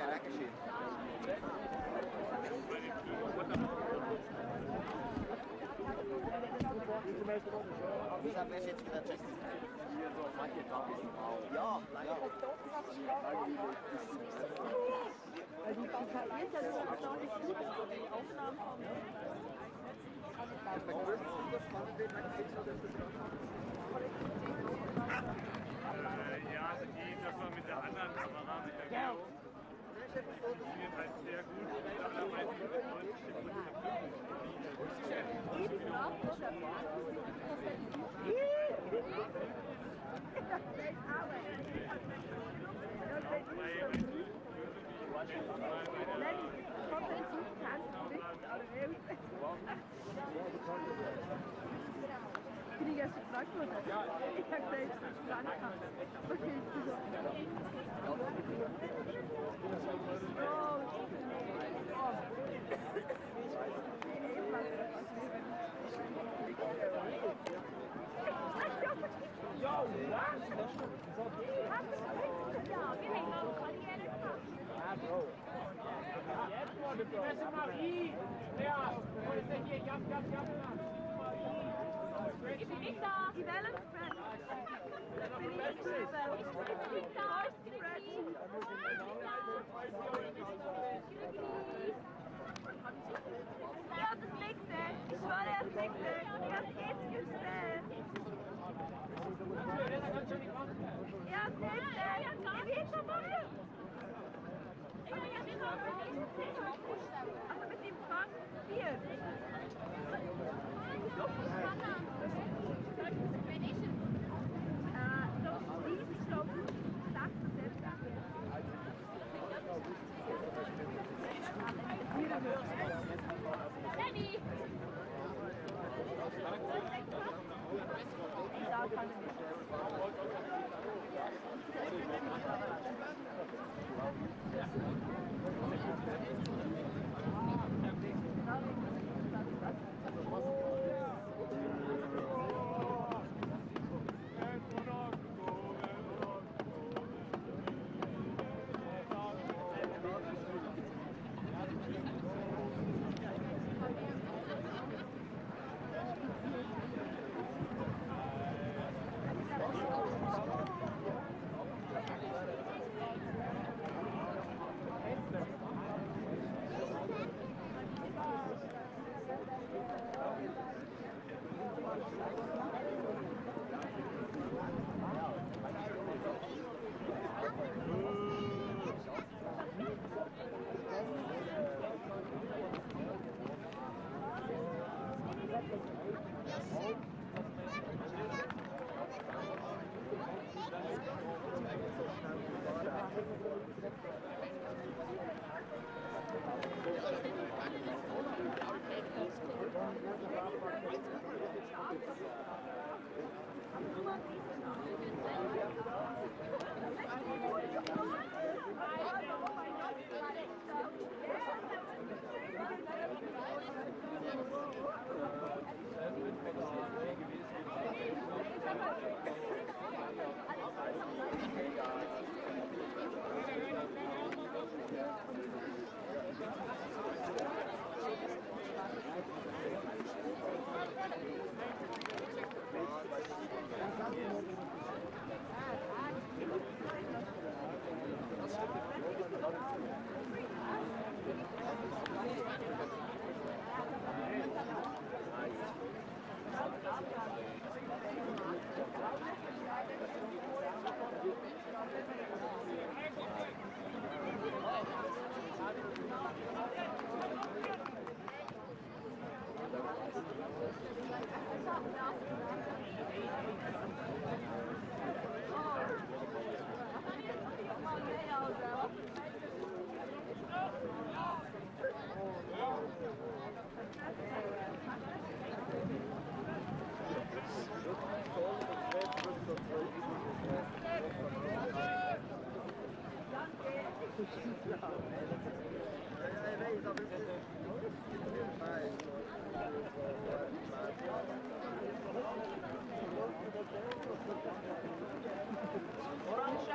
Regenschirm. Das haben wir jetzt gerade gecheckt. Ja, ja. Also die KI ist ja noch nicht gut, die Aufnahmen von ja, also das war mit der anderen Kamera, mit der Geo. Das funktioniert halt sehr gut. Normalerweise mit der deutschen bin ich erst gefragt worden. Ich habe gesagt, ich bin dran. Okay, Ja, was? Ja, wir haben noch Karriere gemacht. Ja, Bro. Das ist Marie. Ja, wo ist denn hier? Ja. Ich bin nicht da. Die Wellen spread. Ich bin nicht da. Ich habe das nicht gesehen. Ich schwöre, ich habe es nicht gesehen. Ich habe es jetzt gesehen. Ich habe es nicht gesehen. Ich will es schon machen. Also mit dem Frank 4. Wenn ich es? Doch, ich glaube, 6. Lenny! Da kann ich nicht. Orange?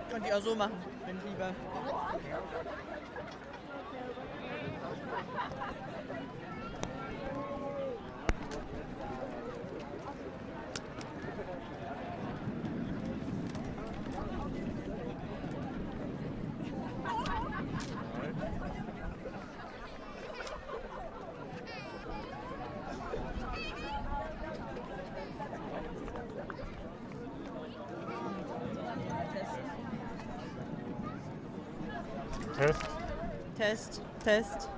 Könnte ich auch so machen, wenn ich lieber. Test. Test, Test.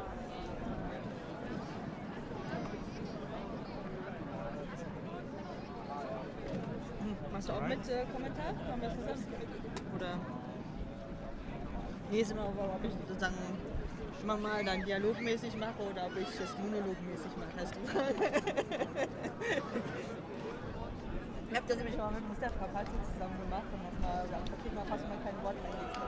Machst du auch mit Kommentar? Machen wir das zusammen? Oder? Nee, ist immer, ob ich sozusagen schon mal dann dialogmäßig mache oder ob ich das monologmäßig mache. Weißt du? Ich habe das nämlich mal mit Mustafa Kapazzi zusammen gemacht und das mal gesagt, okay, mal fast mal kein Wort eingelegt haben.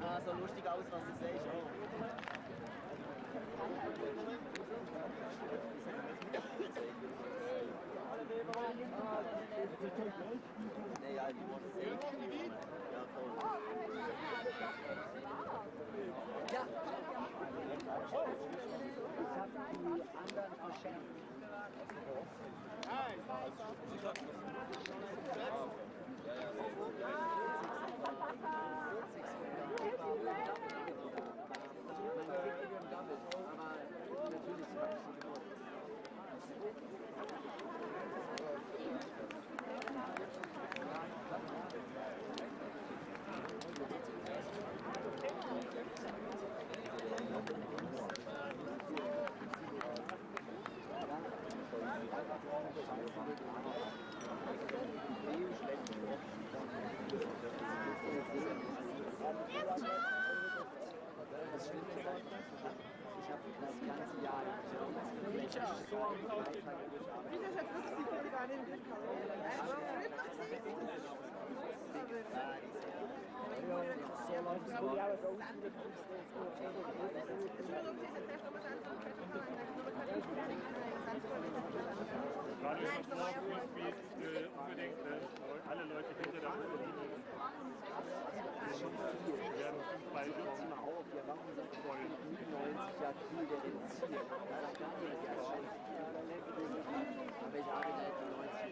Ah, so lustig aus, was du siehst. Nee, ja, die muss sehen. Ja, voll. Ja. Ich hab die anderen verschenkt. Ich habe das ganze Jahr Gerade ist das Wort Freespeed unbedingt alle Leute hinter der Mittellinie. Wir werden auf jeden Fall voll. 90 Jahre Kühe reduziert. Da hat gar nicht die Chance. Aber ich arbeite jetzt 90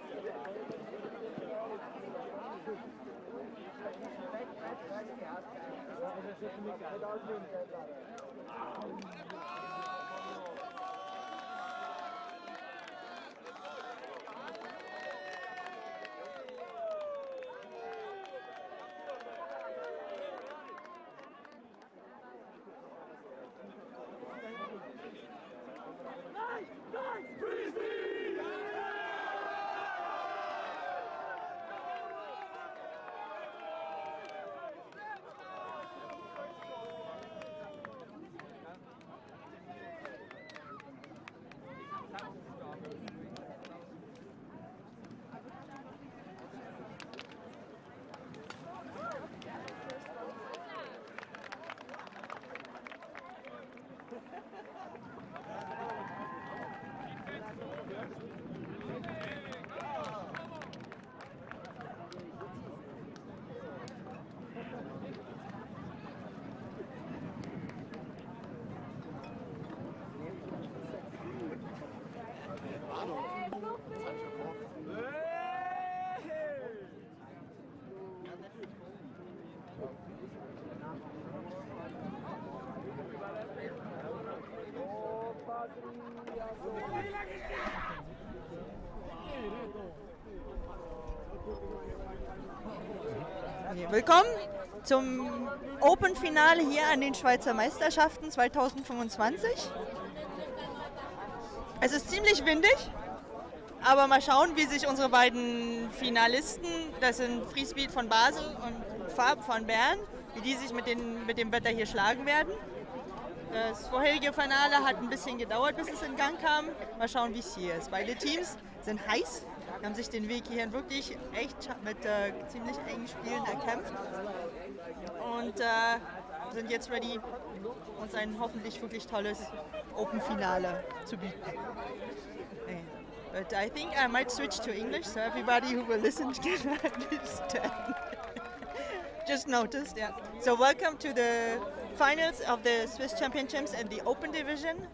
Willkommen zum Open-Finale hier an den Schweizer Meisterschaften 2025. Es ist ziemlich windig, aber mal schauen, wie sich unsere beiden Finalisten, das sind Freespeed von Basel und Fab von Bern, wie die sich mit dem Wetter hier schlagen werden. Das vorherige Finale hat ein bisschen gedauert, bis es in Gang kam. Mal schauen, wie es hier ist. Beide Teams sind heiß, haben sich den Weg hierhin wirklich echt mit ziemlich engen Spielen erkämpft und sind jetzt ready, uns ein hoffentlich wirklich tolles Open-Finale zu bieten. Okay. But I think I might switch to English, so everybody who will listen can understand. Just noticed, yeah. So welcome to the finals of the Swiss Championships and the Open Division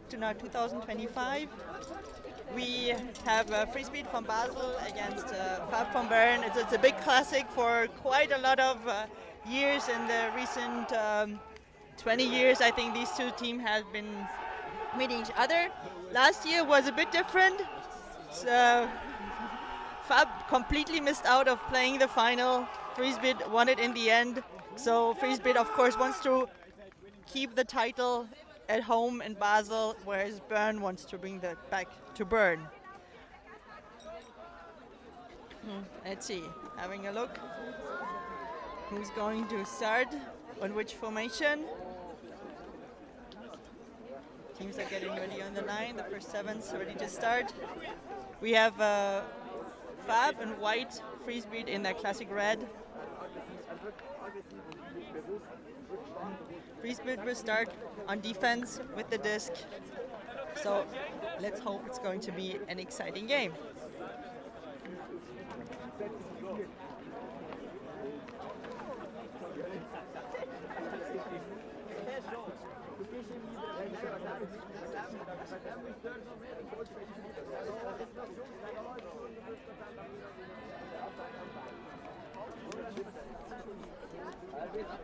to now 2025. We have Freespeed from Basel against Fab from Bern. It's a big classic for quite a lot of years. In the recent 20 years, I think these two teams have been meeting each other. Last year was a bit different. So Fab completely missed out of playing the final. Freespeed won it in the end. So Freespeed, of course, wants to keep the title at home in Basel, whereas Bern wants to bring that back to Bern. Let's see, having a look. Who's going to start on which formation? Teams are getting ready on the line. The first seven's ready to start. We have Fab in white, Freespeed in their classic red. Freespeed will start on defense with the disc. So let's hope it's going to be an exciting game.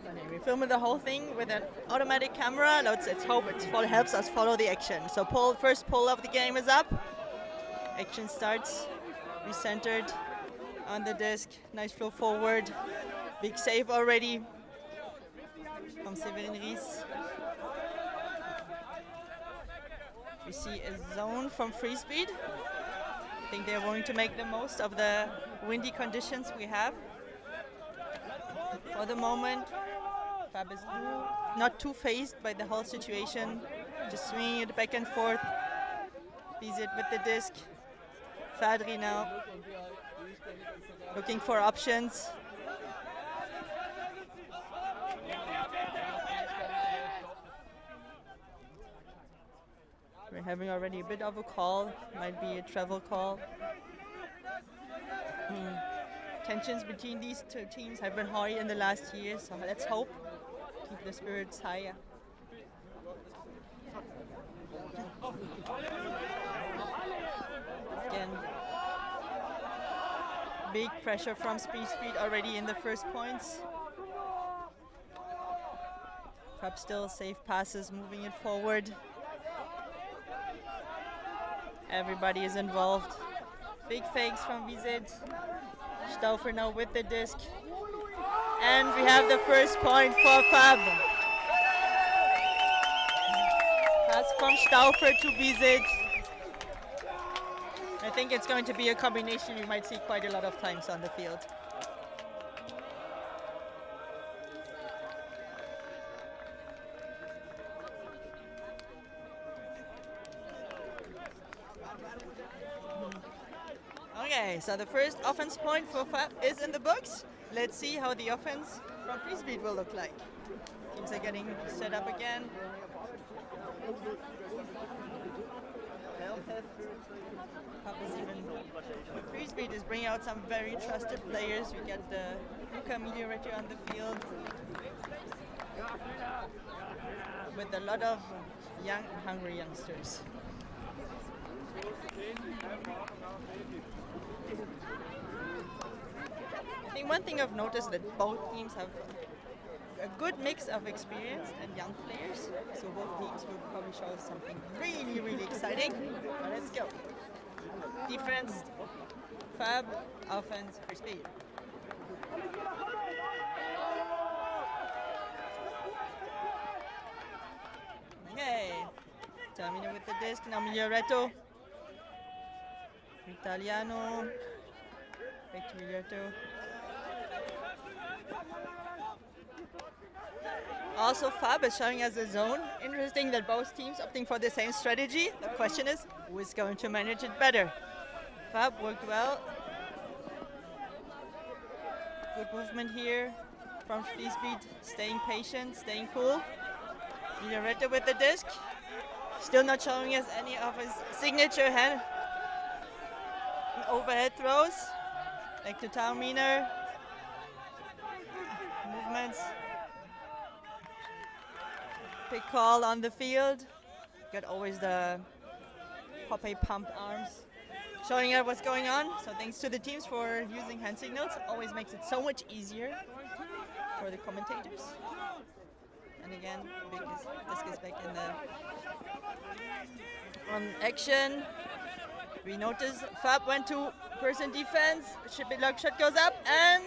Okay, we filmed the whole thing with an automatic camera. Let's hope it helps us follow the action. So first pull of the game is up. Action starts. Recentered on the disc. Nice flow forward. Big save already from Severin Ries. We see a zone from Freespeed. I think they're going to make the most of the windy conditions we have. For the moment, Fab is not too phased by the whole situation. Just swinging it back and forth. Bizet with the disc. Fadri now looking for options. We're having already a bit of a call. Might be a travel call. Tensions between these two teams have been high in the last year, so let's hope keep the spirits higher. Again, big pressure from Freespeed already in the first points. Fab still safe passes, moving it forward. Everybody is involved. Big fakes from Bizet. Stauffer now with the disc. And we have the first point for Fab. Pass from Stauffer to Bizet. I think it's going to be a combination you might see quite a lot of times on the field. Okay, so the first offense point for Fab is in the books. Let's see how the offense from Freespeed will look like. Teams are getting set up again. Freespeed is bringing out some very trusted players. We get the Luca Miglioretto on the field with a lot of young, hungry youngsters. I think one thing I've noticed that both teams have a good mix of experienced and young players. So both teams will probably show us something really, really exciting. But let's go. Defense, Fab, offense, Freespeed. Okay. Termina with the disc, now Miglioretto. Italiano. Back to Miglioretto. Also, Fab is showing us a zone. Interesting that both teams opting for the same strategy. The question is, who is going to manage it better? Fab worked well. Good movement here from Freespeed. Staying patient, staying cool. Miglioretto with the disc. Still not showing us any of his signature hand overhead throws. Back to Tauminer. Movements. Big call on the field. Got always the Popeye pump arms showing us what's going on. So thanks to the teams for using hand signals. Always makes it so much easier for the commentators. And again, disc is back in the on action. We notice Fab went to person defense. Shiplock shot goes up and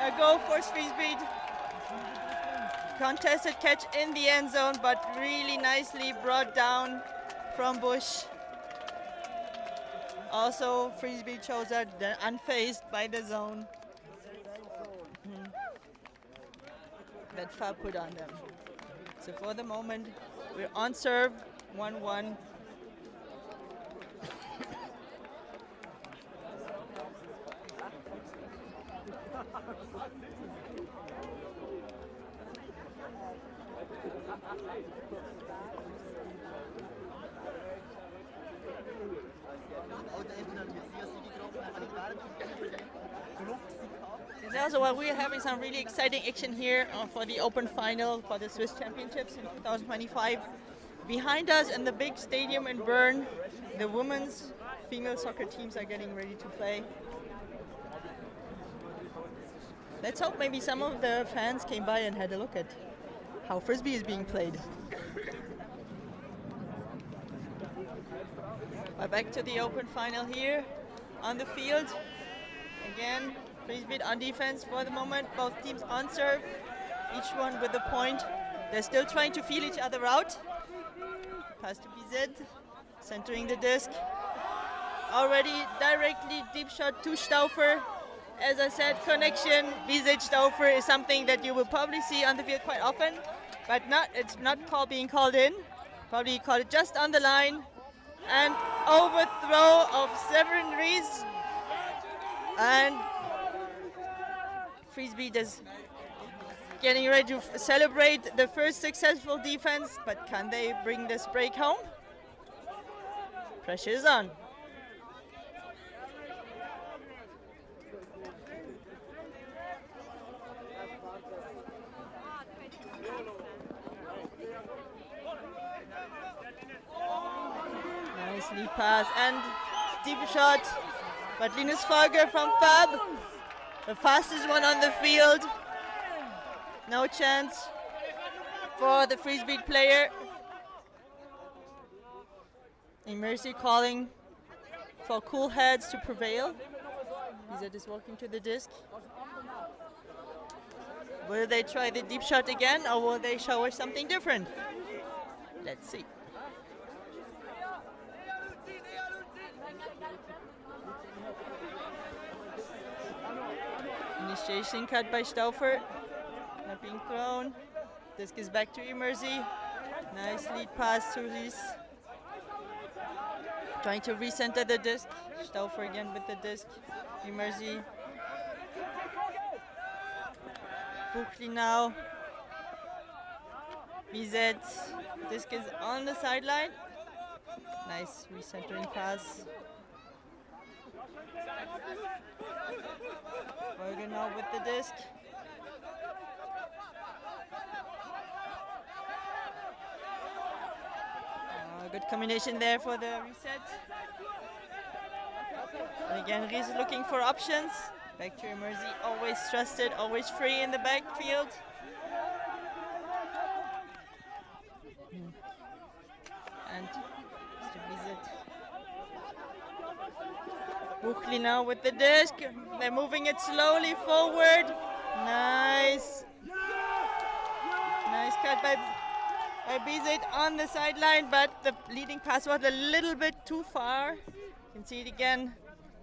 a goal for Freespeed. Contested catch in the end zone, but really nicely brought down from Bush. Also, Freespeed shows that they're unfazed by the zone that Fab put on them. So for the moment, we're on serve, 1-1. Also, well, we're having some really exciting action here for the Open Final for the Swiss Championships in 2025. Behind us in the big stadium in Bern, the women's female soccer teams are getting ready to play. Let's hope maybe some of the fans came by and had a look at how Frisbee is being played. But back to the Open Final here on the field. Again, Freespeed on defense for the moment. Both teams on serve, each one with a point. They're still trying to feel each other out. Pass to BZ, centering the disc. Already directly deep shot to Stauffer. As I said, connection BZ Stauffer is something that you will probably see on the field quite often, but it's not being called in. Probably called it just on the line. And overthrow of Severin Ries. And Freespeed is getting ready to celebrate the first successful defense, but can they bring this break home? Pressure is on. Nice lead pass and deep shot. But Linus Folger from Fab, the fastest one on the field. No chance for the Freespeed player. Mercy calling for cool heads to prevail. Bizet is walking to the disc. Will they try the deep shot again, or will they show us something different? Let's see. Initiation cut by Stauffer. Not being thrown. Disc is back to Emersy. Nice lead pass to Ries. Trying to recenter the disc. Stauffer again with the disc. Emersy. Buchli now. Bizet. Disc is on the sideline. Nice recentering pass. Folger now with the disc. Good combination there for the reset. And again, Ries is looking for options. Back to Emersy, always trusted, always free in the backfield. And Mr. Bizet. Buchli now with the disc. They're moving it slowly forward. Nice. Nice cut by Bizet on the sideline, but the leading pass was a little bit too far. You can see it again.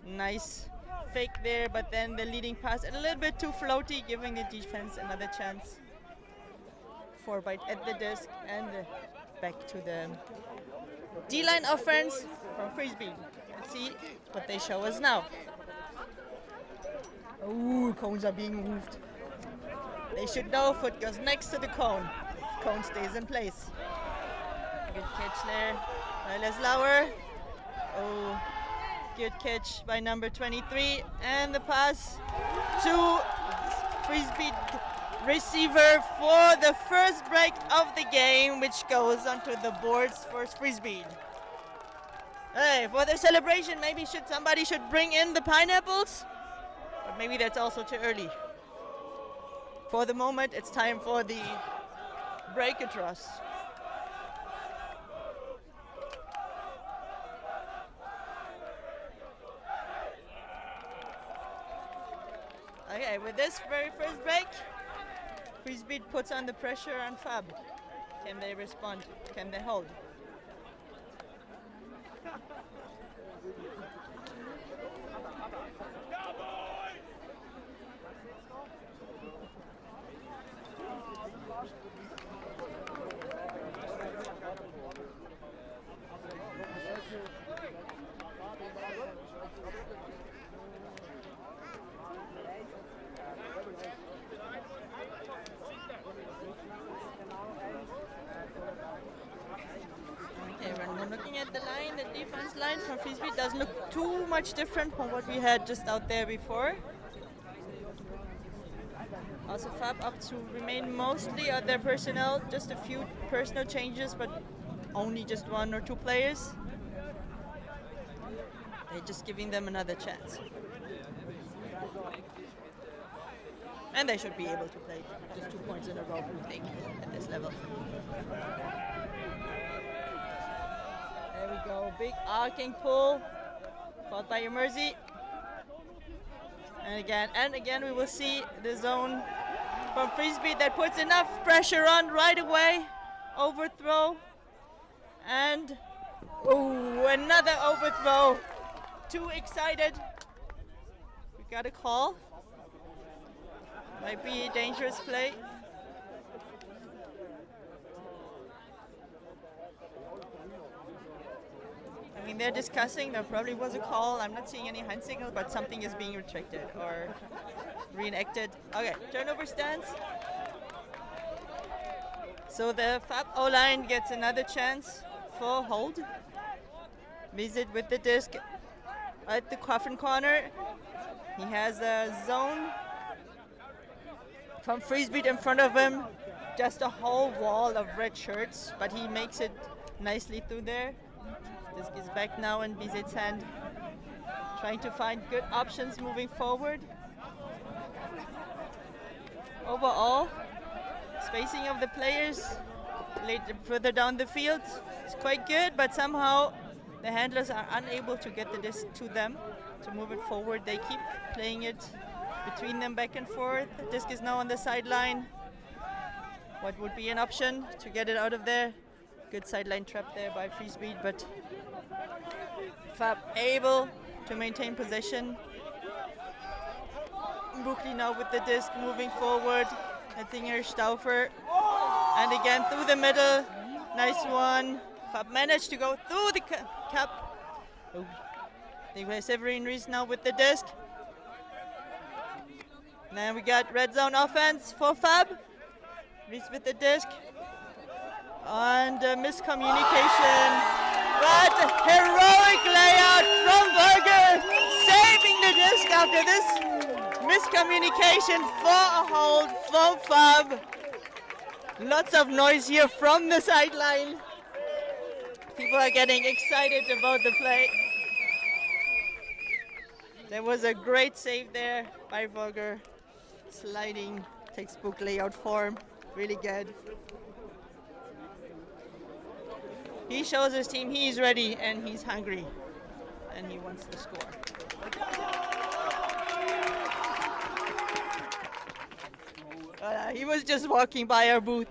Nice fake there, but then the leading pass a little bit too floaty, giving the defense another chance. 4 bite at the disc and back to the D-line offense from Freespeed. Let's see what they show us now. Ooh, cones are being moved. They should know foot goes next to the cone. Cone stays in place. Good catch there by Leslauer. Oh, good catch by number 23. And the pass to Freespeed receiver for the first break of the game, which goes onto the boards for Freespeed. Hey, for the celebration, maybe somebody should bring in the pineapples, but maybe that's also too early. For the moment, it's time for the break across. Okay, with this very first break, Freespeed puts on the pressure on Fab. Can they respond? Can they hold? defense line from Freespeed doesn't look too much different from what we had just out there before. Also Fab up to remain mostly on their personnel, just a few personal changes, but only just 1 or 2 players. They're just giving them another chance. And they should be able to play just 2 points in a row, I think, at this level. There we go, big arcing pull, followed by Emerzi. And again we will see the zone from Freespeed that puts enough pressure on right away. Overthrow. And another overthrow. Too excited. We got a call. Might be a dangerous play. I mean, they're discussing, there probably was a call. I'm not seeing any hand signal, but something is being retracted or reenacted. Okay, turnover stance. So the Fab O-line gets another chance for hold. Visit with the disc at the coffin corner. He has a zone from Freespeed in front of him. Just a whole wall of red shirts, but he makes it nicely through there. Disc is back now in Bizet's hand. Trying to find good options moving forward. Overall, spacing of the players further down the field is quite good, but somehow the handlers are unable to get the disc to them to move it forward. They keep playing it between them back and forth. The disc is now on the sideline. What would be an option to get it out of there? Good sideline trap there by Freespeed, but Fab able to maintain possession. Buchli now with the disc moving forward. Ettinger, Stauffer, and again through the middle. Nice one. Fab managed to go through the cap. Severin Rees now with the disc. And then we got red zone offense for Fab. Rees with the disc. And miscommunication. But heroic layout from Berger, saving the disc after this miscommunication for a hold from Fab. Lots of noise here from the sideline. People are getting excited about the play. There was a great save there by Berger. Sliding textbook layout form, really good. He shows his team he's ready and he's hungry and he wants to score. He was just walking by our booth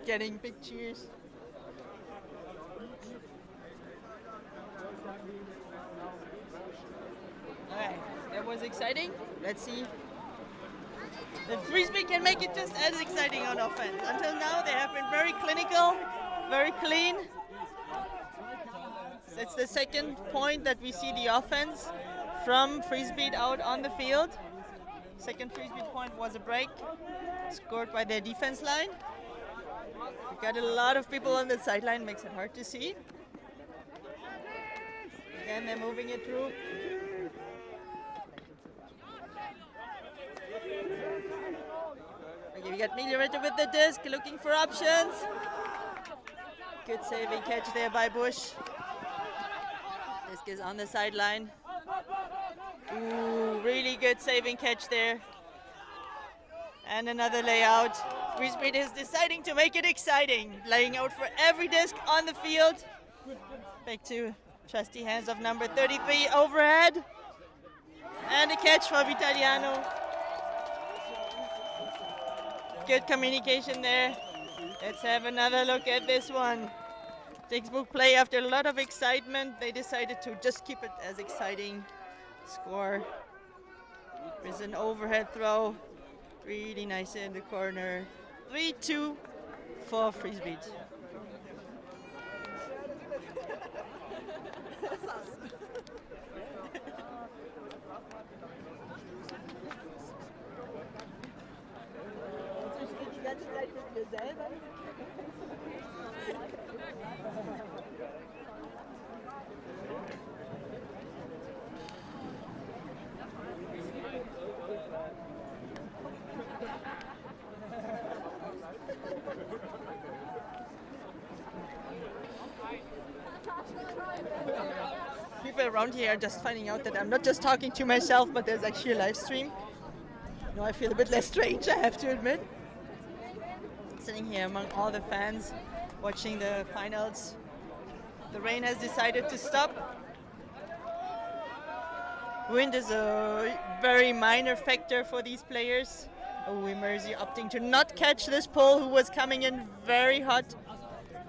getting big cheers. Okay, that was exciting. Let's see if Freespeed can make it just as exciting on offense. Until now they have been very clinical, very clean. It's the second point that we see the offense from Freespeed out on the field. Second Freespeed point was a break scored by their defense line. We got a lot of people on the sideline, makes it hard to see. Again, they're moving it through. Okay, we got Miglioretta with the disc, looking for options. Good saving catch there by Bush. Disc is on the sideline. Ooh, really good saving catch there. And another layout. Freespeed is deciding to make it exciting. Laying out for every disc on the field. Back to trusty hands of number 33 overhead. And a catch for Vitaliano. Good communication there. Let's have another look at this one. Textbook play after a lot of excitement. They decided to just keep it as exciting. Score. There's an overhead throw. Really nice in the corner. 3-2 for Freespeed. around here are just finding out that I'm not just talking to myself, but there's actually a live stream. Now I feel a bit less strange, I have to admit. Sitting here among all the fans watching the finals. The rain has decided to stop. Wind is a very minor factor for these players. Oh, Mercy opting to not catch this pole, who was coming in very hot,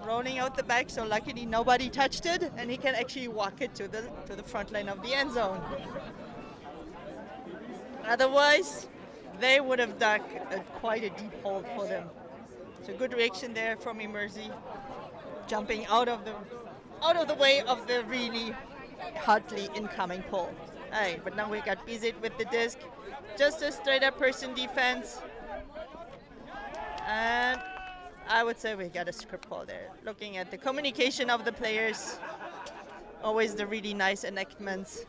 rolling out the back, so luckily nobody touched it, and he can actually walk it to the front line of the end zone. Otherwise, they would have dug quite a deep hole for them. So good reaction there from Mercy, jumping out of the way of the really hotly incoming pole. Alright, but now we got Bizit with the disc. Just a straight up person defense. And I would say we got a script call there. Looking at the communication of the players. Always the really nice enactments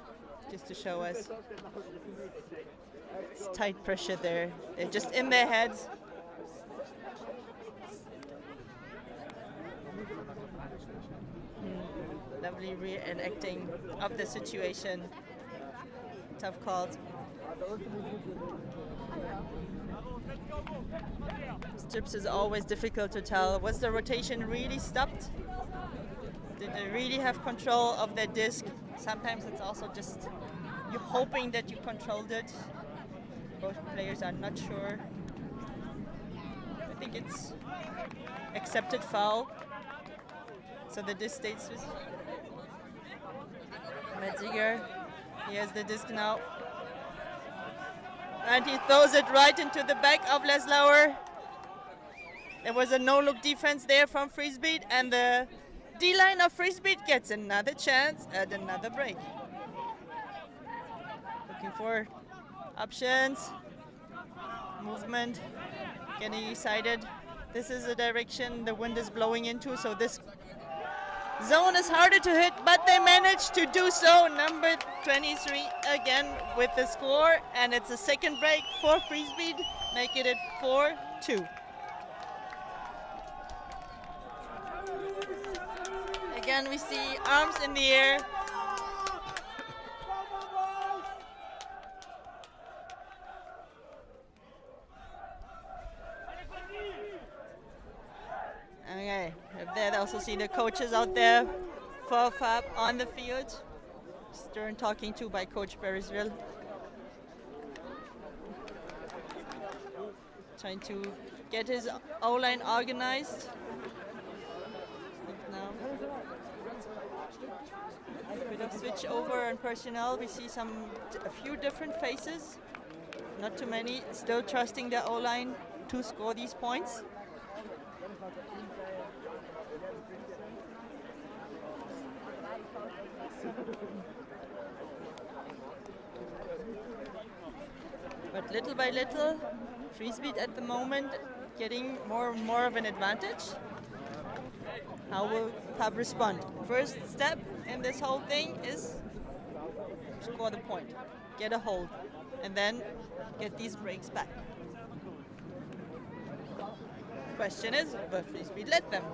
just to show us. It's tight pressure there. They're just in their heads. Lovely reenacting of the situation. Tough calls. Strips is always difficult to tell. Was the rotation really stopped? Did they really have control of their disc? Sometimes it's also just you're hoping that you controlled it. Both players are not sure. I think it's accepted foul. So the disc stays with Metziger. He has the disc now. And he throws it right into the back of Leslauer. There was a no-look defense there from Freespeed, and the D-line of Freespeed gets another chance at another break. Looking for options. Movement. Getting excited. This is the direction the wind is blowing into, so this zone is harder to hit, but they managed to do so. Number 23 again with the score, and it's a second break for Freespeed, making it 4-2. Again, we see arms in the air. Okay, there also see the coaches out there for Fab on the field. Stern talking to by Coach Beresville. Trying to get his O-line organized. Now, a bit of switch over on personnel. We see a few different faces. Not too many. Still trusting their O-line to score these points. But little by little, Freespeed at the moment getting more and more of an advantage. How will Fab respond? First step in this whole thing is score the point, get a hold, and then get these breaks back. Question is, will Freespeed let them?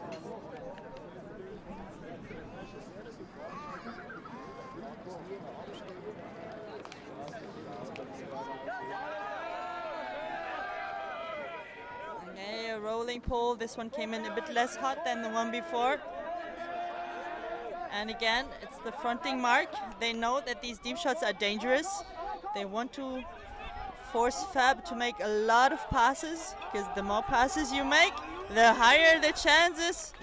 Okay, a rolling pole. This one came in a bit less hot than the one before. And again, it's the fronting mark. They know that these deep shots are dangerous. They want to force Fab to make a lot of passes, because the more passes you make, the higher the chances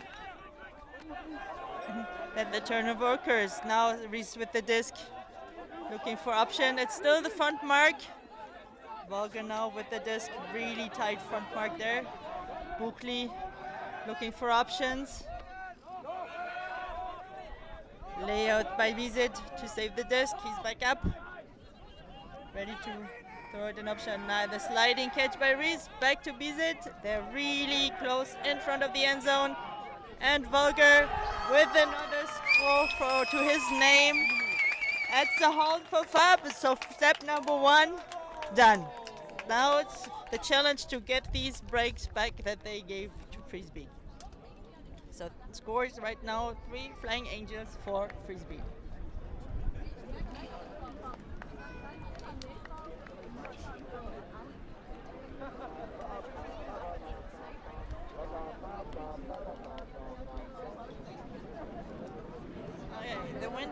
that the turnover occurs. Now Reese with the disc, looking for option. It's still the front mark. Volker now with the disc, really tight front mark there. Buchli looking for options. Layout by Bizit to save the disc. He's back up, ready to throw it an option. Now the sliding catch by Reese, back to Bizit. They're really close in front of the end zone. And Volker with another score throw to his name. That's a hold for Fab. So step number one, done. Now it's the challenge to get these breaks back that they gave to Freespeed. So scores right now, 3 Flying Angels for Freespeed.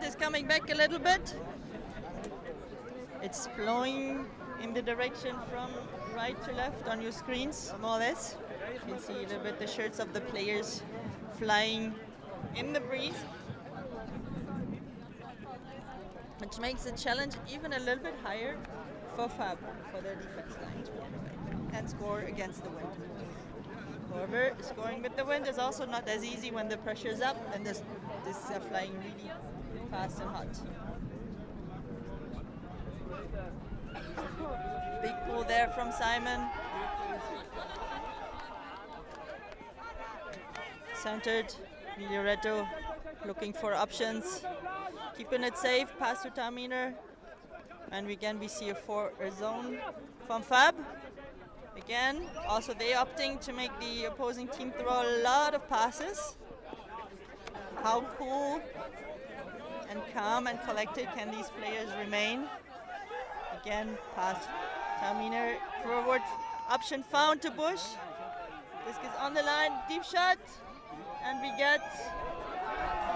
is coming back a little bit. It's flowing in the direction from right to left on your screens, more or less. You can see a little bit the shirts of the players flying in the breeze, which makes the challenge even a little bit higher for Fab, for their defense line to get away and score against the wind. However, scoring with the wind is also not as easy when the pressure is up and this is flying really fast and hot. Big pull there from Simon. Centered, Miglioretto looking for options, keeping it safe, pass to Taminer. And again we see a zone from Fab. Again, also they opting to make the opposing team throw a lot of passes. How cool and calm and collected can these players remain? Again, pass Taminer, forward option found to Bush. This is on the line, deep shot, and we get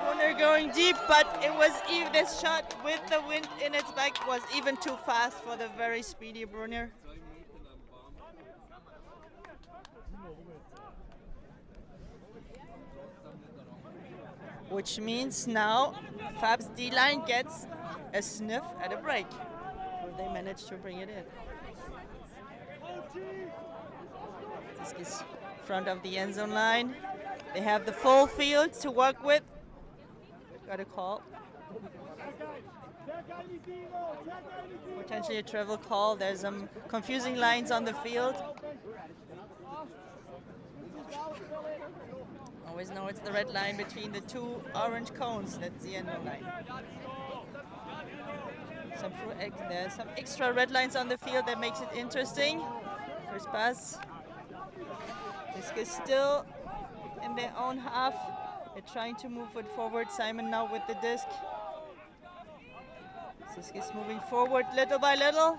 Brunner going deep, but it was even this shot with the wind in its back was even too fast for the very speedy Brunner. Which means now Fab's D-line gets a sniff at a break. They managed to bring it in. This is front of the end zone line. They have the full field to work with. Got a call. Potentially a travel call. There's some confusing lines on the field. Always know it's the red line between the two orange cones. That's the end zone line. There's some extra red lines on the field that makes it interesting. First pass. This is still in their own half. They're trying to move it forward. Simon now with the disc. This is moving forward little by little.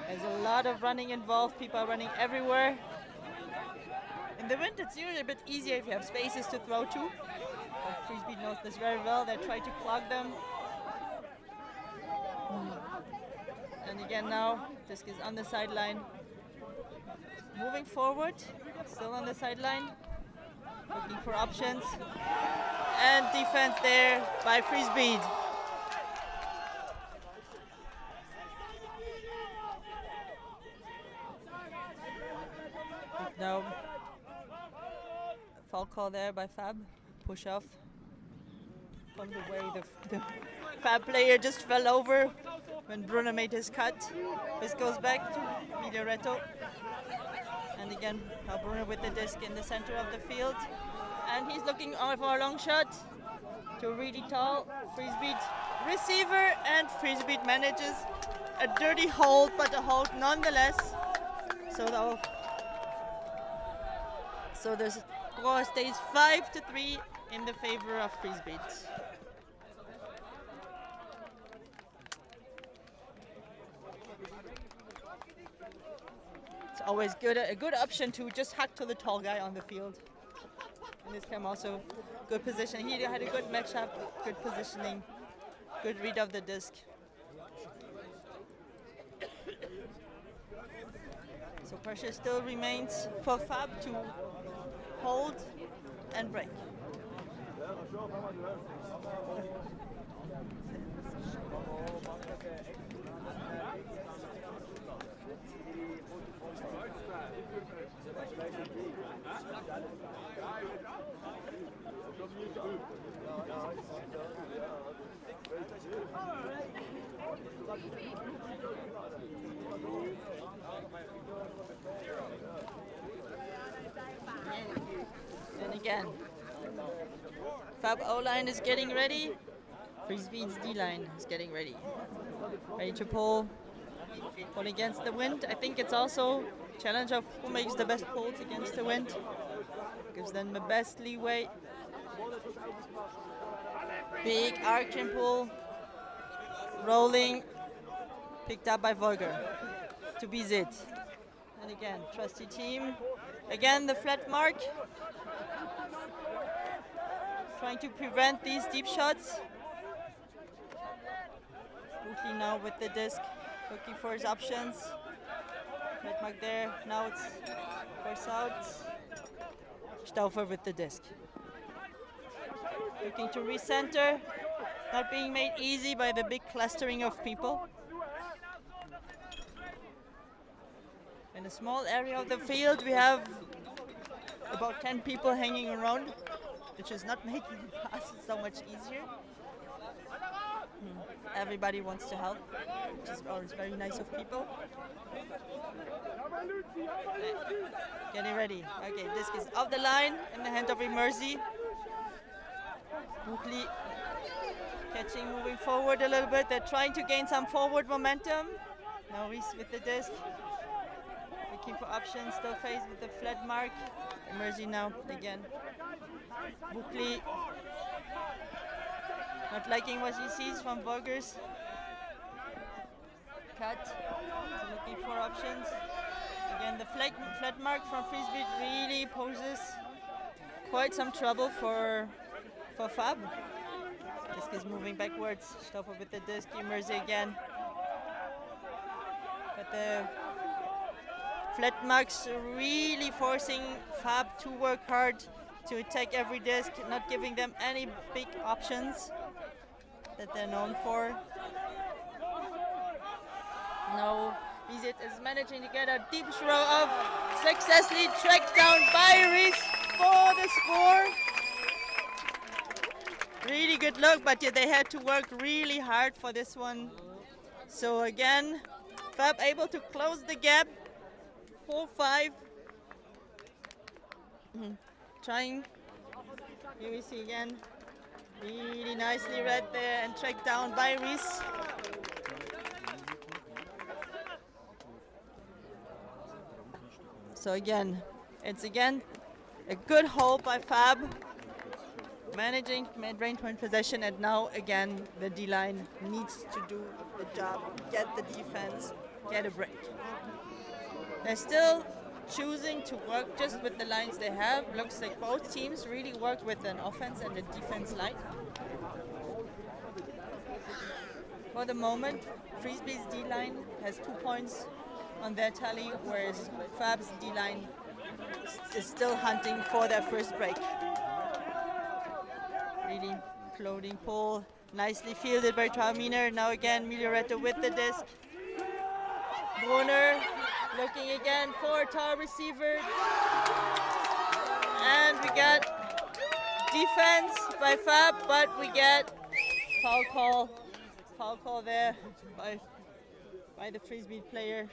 There's a lot of running involved. People are running everywhere. In the wind, it's usually a bit easier if you have spaces to throw to. But Freespeed knows this very well. They try to clog them. And again now, Disc is on the sideline. Moving forward, still on the sideline. Looking for options. And defense there by Freespeed. No. Foul call there by Fab. Push off. From the way the Fab player just fell over when Brunner made his cut. This goes back to Miglioretto. And again, now Brunner with the disc in the center of the field. And he's looking for a long shot to really tall Freespeed receiver. And Freespeed manages a dirty hold, but a hold nonetheless. So the score stays 5-3 in the favor of Freespeed. It's always a good option to just hack to the tall guy on the field. In this game also good position. He had a good matchup, good positioning, good read of the disc. So pressure still remains for Fab to hold and break. And again, Fab O-line is getting ready. Freespeed's D-line is getting ready. Ready to pull against the wind. I think it's also a challenge of who makes the best pulls against the wind. Gives them the best leeway. Big arc and pull. Rolling. Picked up by Volger. To be Zit. And again, trusty team. Again, the flat mark. trying to prevent these deep shots. Buchli now with the disc, looking for his options. Red mark there, now it's force out. Stauffer with the disc. Looking to recenter, not being made easy by the big clustering of people. In a small area of the field, we have about 10 people hanging around, which is not making the passes so much easier. Everybody wants to help, which is always very nice of people. Getting ready. Okay, disc is off the line in the hand of Immersi. Buchli catching, moving forward a little bit. They're trying to gain some forward momentum. Now Ries with the disc. Looking for options, still faced with the flat mark. Immersi now again. Buchli not liking what he sees from Borgers. Cut. So looking for options. Again, the flat mark from Freespeed really poses quite some trouble for Fab. Disc is moving backwards. Stauffer with the disc. Immersi again. But the flat marks really forcing Fab to work hard to attack every disc, not giving them any big options that they're known for. Now Bizet is managing to get a deep throw of successfully tracked down by Ries for the score. Really good look, but yeah, they had to work really hard for this one. So again, Fab able to close the gap, 4-5. Trying, here we see again, really nicely read there and tracked down by Ries. So again, it's again a good hold by Fab, managing mid-range point possession, and now again the D-line needs to do the job, get the defense, get a break. They're still choosing to work just with the lines they have. Looks like both teams really work with an offense and a defense line. For the moment, Freespeed's D-line has 2 points on their tally, whereas Fab's D-line is still hunting for their first break. Really floating pull, nicely fielded by Trauminer. Now again, Miglioretto with the disc. Brunner looking again for a tall receiver. And we got defense by Fab, but we get foul call there by the Freespeed player.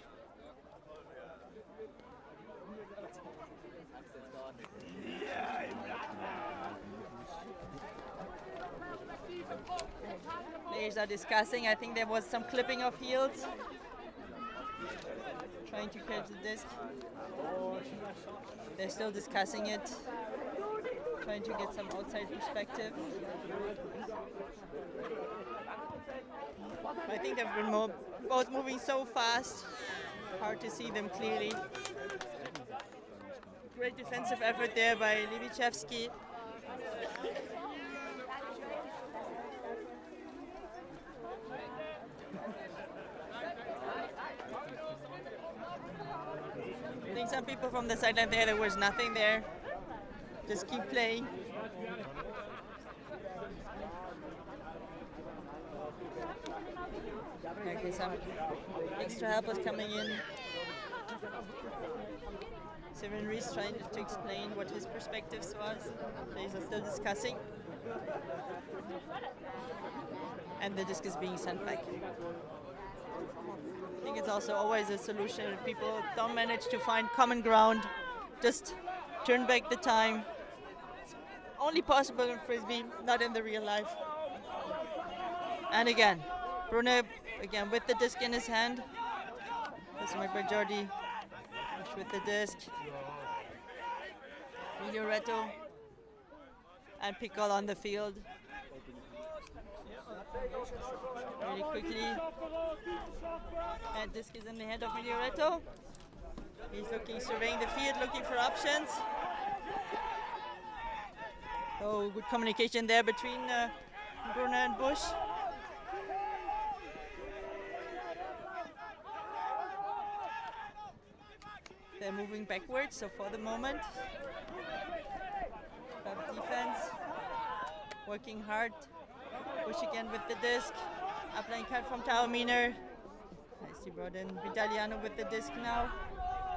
Players are discussing. I think there was some clipping of heels. Trying to catch the disc. They're still discussing it. Trying to get some outside perspective. I think they've been both moving so fast. Hard to see them clearly. Great defensive effort there by Libichevsky. I think some people from the sideline there was nothing there. Just keep playing. Okay, some extra help was coming in. Severin Ries trying to explain what his perspectives was. Players are still discussing. And the disc is being sent back. I think it's also always a solution if people don't manage to find common ground. Just turn back the time. It's only possible in Frisbee, not in the real life. And again, Brunner again with the disc in his hand. This marked by Jordi. With the disc. Miglioretto and Piccol on the field. Really quickly. And disc is in the hand of Miglioretto. He's surveying the field, looking for options. Oh, good communication there between Brunner and Bush. They're moving backwards, so for the moment, defense working hard. Bush again with the disc. Upline cut from Taorminer. Nicely brought in Vitaliano with the disc now.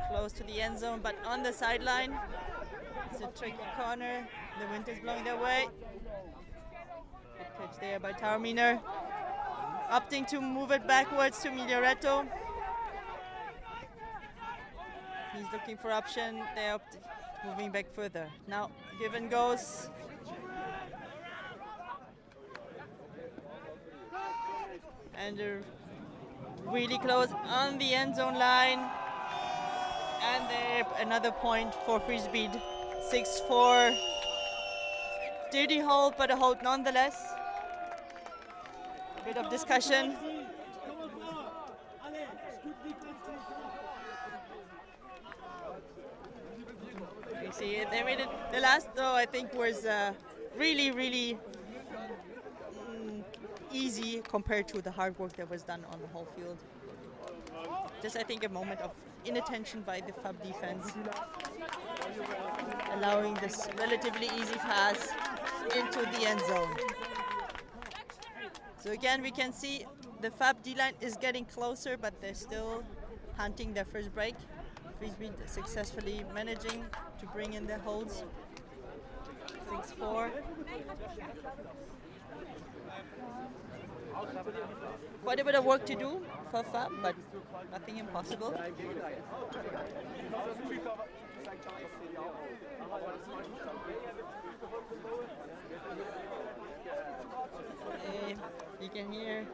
Close to the end zone, but on the sideline. It's a tricky corner. The wind is blowing their way. Good pitch there by Taorminer. Opting to move it backwards to Miglioretto. He's looking for option. They're moving back further. Now, give and goes. And they're really close on the end zone line. And there, another point for Freespeed. 6-4. Dirty hold, but a hold nonetheless. A bit of discussion. You see, they made it. The last throw, I think, was really easy compared to the hard work that was done on the whole field. Just, I think, a moment of inattention by the FAB defense, allowing this relatively easy pass into the end zone. So again, we can see the FAB D-line is getting closer, but they're still hunting their first break. Freespeed successfully managing to bring in their holds. 6-4. Quite a bit of work to do for FAB, but nothing impossible. You can hear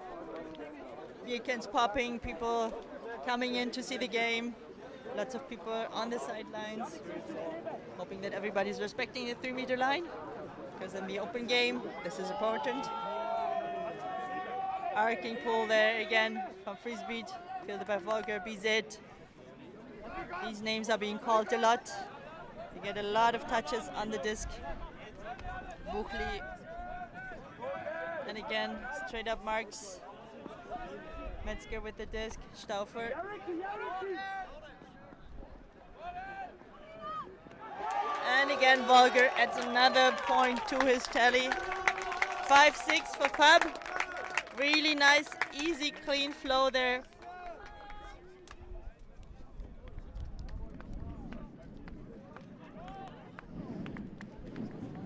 beacons popping, people coming in to see the game. Lots of people on the sidelines, hoping that everybody's respecting the 3-meter line, because in the open game, this is important. Arcing pull there again from Freespeed, fielded by Volker, BZ. These names are being called a lot. You get a lot of touches on the disc. Buchli. And again, straight up marks. Metzger with the disc, Stauffer. And again, Volker adds another point to his tally. 5-6 for FAB. Really nice, easy, clean flow there.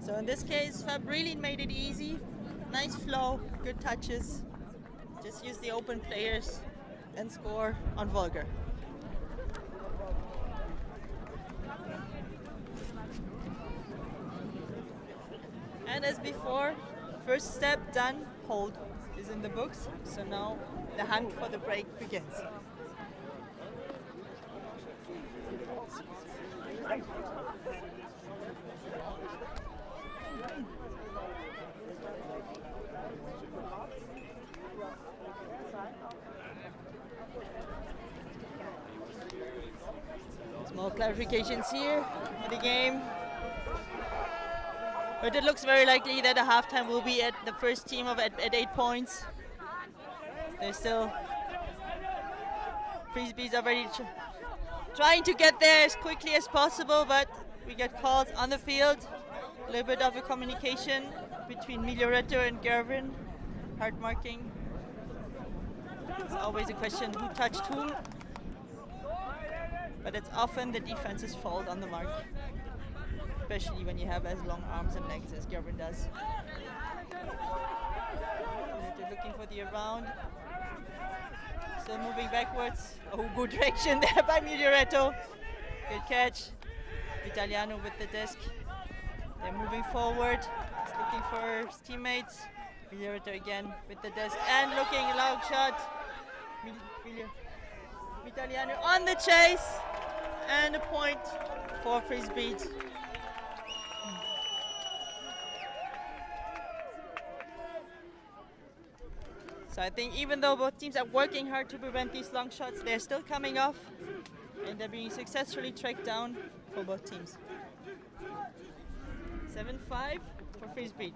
So in this case, FAB really made it easy. Nice flow, good touches. Just use the open players and score on Volker. And as before, first step done, hold is in the books. So now the hunt for the break begins. Small clarifications here for the game. But it looks very likely that the halftime will be at the first team at 8 points. They're still, Freespeeds are already trying to get there as quickly as possible, but we get calls on the field. A little bit of a communication between Miglioretto and Gervin. Hard marking. It's always a question who touched whom. But it's often the defense's fault on the mark, especially when you have as long arms and legs as Gervin does. They're looking for the around. Still moving backwards. Oh, good direction there by Miglioretto. Good catch. Italiano with the disc. They're moving forward. He's looking for his teammates. Miglioretto again with the disc and looking, long shot. Italiano on the chase, and a point for Freespeed. So I think even though both teams are working hard to prevent these long shots, they're still coming off, and they're being successfully tracked down for both teams. 7-5. for Freespeed.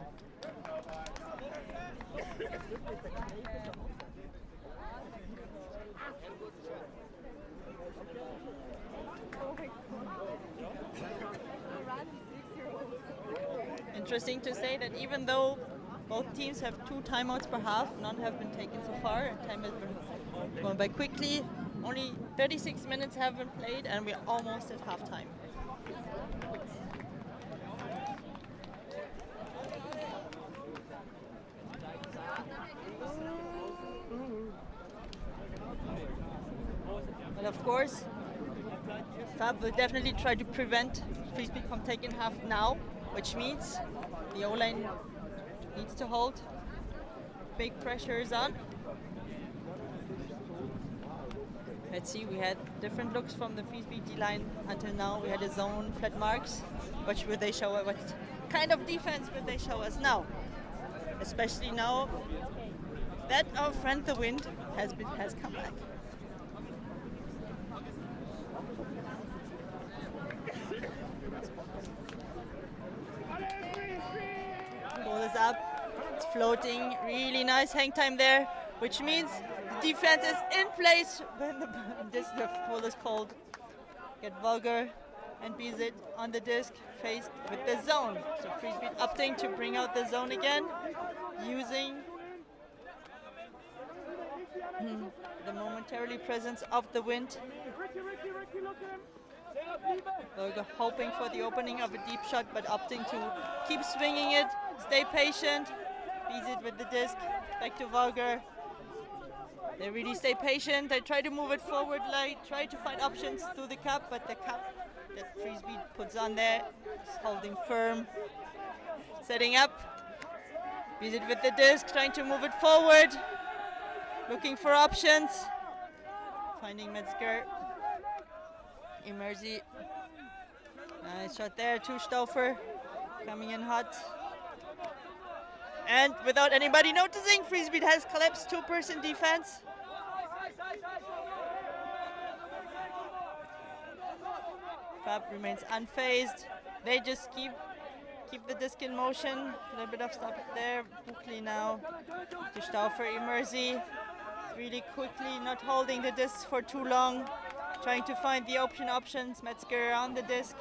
Interesting to say that even though both teams have 2 timeouts per half, none have been taken so far, and time has been going by quickly. Only 36 minutes have been played, and we're almost at halftime. But of course, Fab will definitely try to prevent Freespeed from taking half now, which means the O-line needs to hold. Big pressure is on. Let's see, we had different looks from the Freespeed D-line until now. We had a zone, flat marks. Which will they show us? What kind of defense will they show us now? Especially now that our friend the wind has come back. Ball is up. It's floating. Really nice hang time there, which means the defense is in place when the ball is called. Get Vulgar and Bizet on the disc, faced with the zone. So Freespeed opting to bring out the zone again, using the momentarily presence of the wind. Vulgar hoping for the opening of a deep shot, but opting to keep swinging it, stay patient. Bizet with the disc, back to Vulgar. They really stay patient. They try to move it forward, like try to find options through the cup, but the cup that Freespeed puts on there is holding firm. Setting up. Bizet with the disc, trying to move it forward. Looking for options. Finding Metzger. Emerzi. Nice shot there to Stauffer. Coming in hot. And without anybody noticing, Freespeed has collapsed 2-person defense. Fab remains unfazed. They just keep the disc in motion. A little bit of stop there. Buchli now to Stauffer. Emerzi really quickly, not holding the disc for too long. Trying to find the options. Metzger on the disc.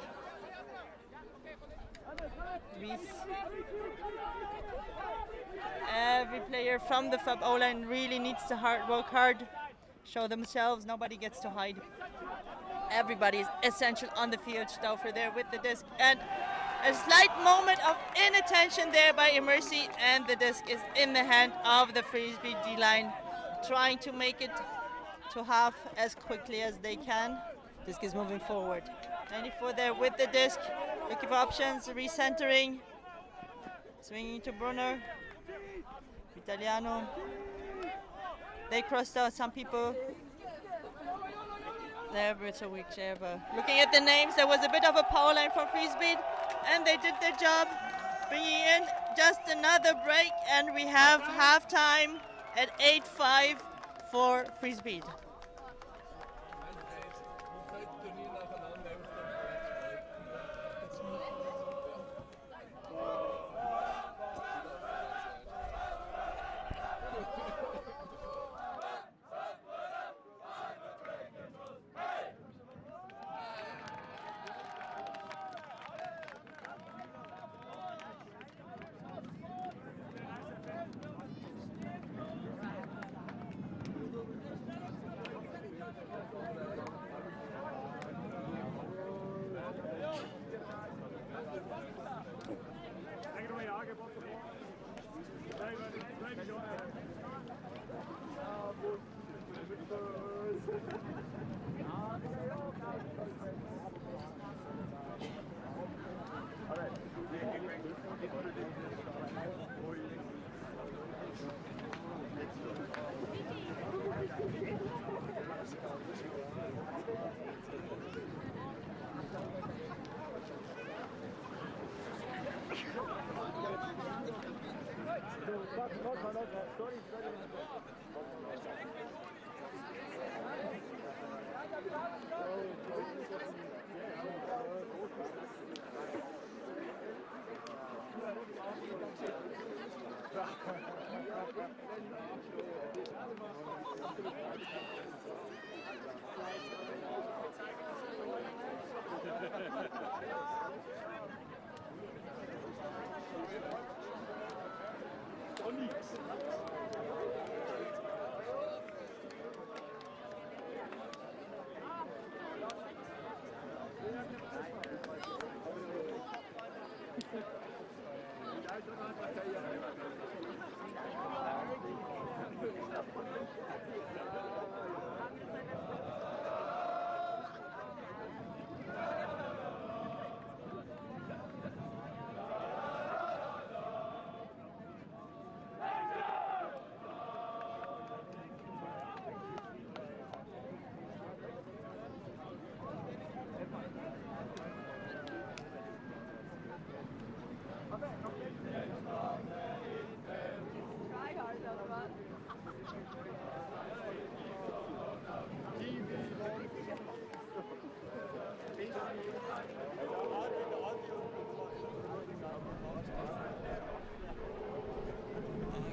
Reese. Every player from the Fab O-line really needs to work hard, show themselves. Nobody gets to hide. Everybody is essential on the field. Stauffer there with the disc, and a slight moment of inattention there by Emerzi, and the disc is in the hand of the Freespeed D-line, trying to make it to half as quickly as they can. Disc is moving forward. 94 there with the disc, looking for options, recentering, swinging to Brunner. Italiano. They crossed out some people. There, it's a weak share, but looking at the names, there was a bit of a power line from Freespeed, and they did their job, bringing in just another break, and we have halftime at 8-5 for Freespeed.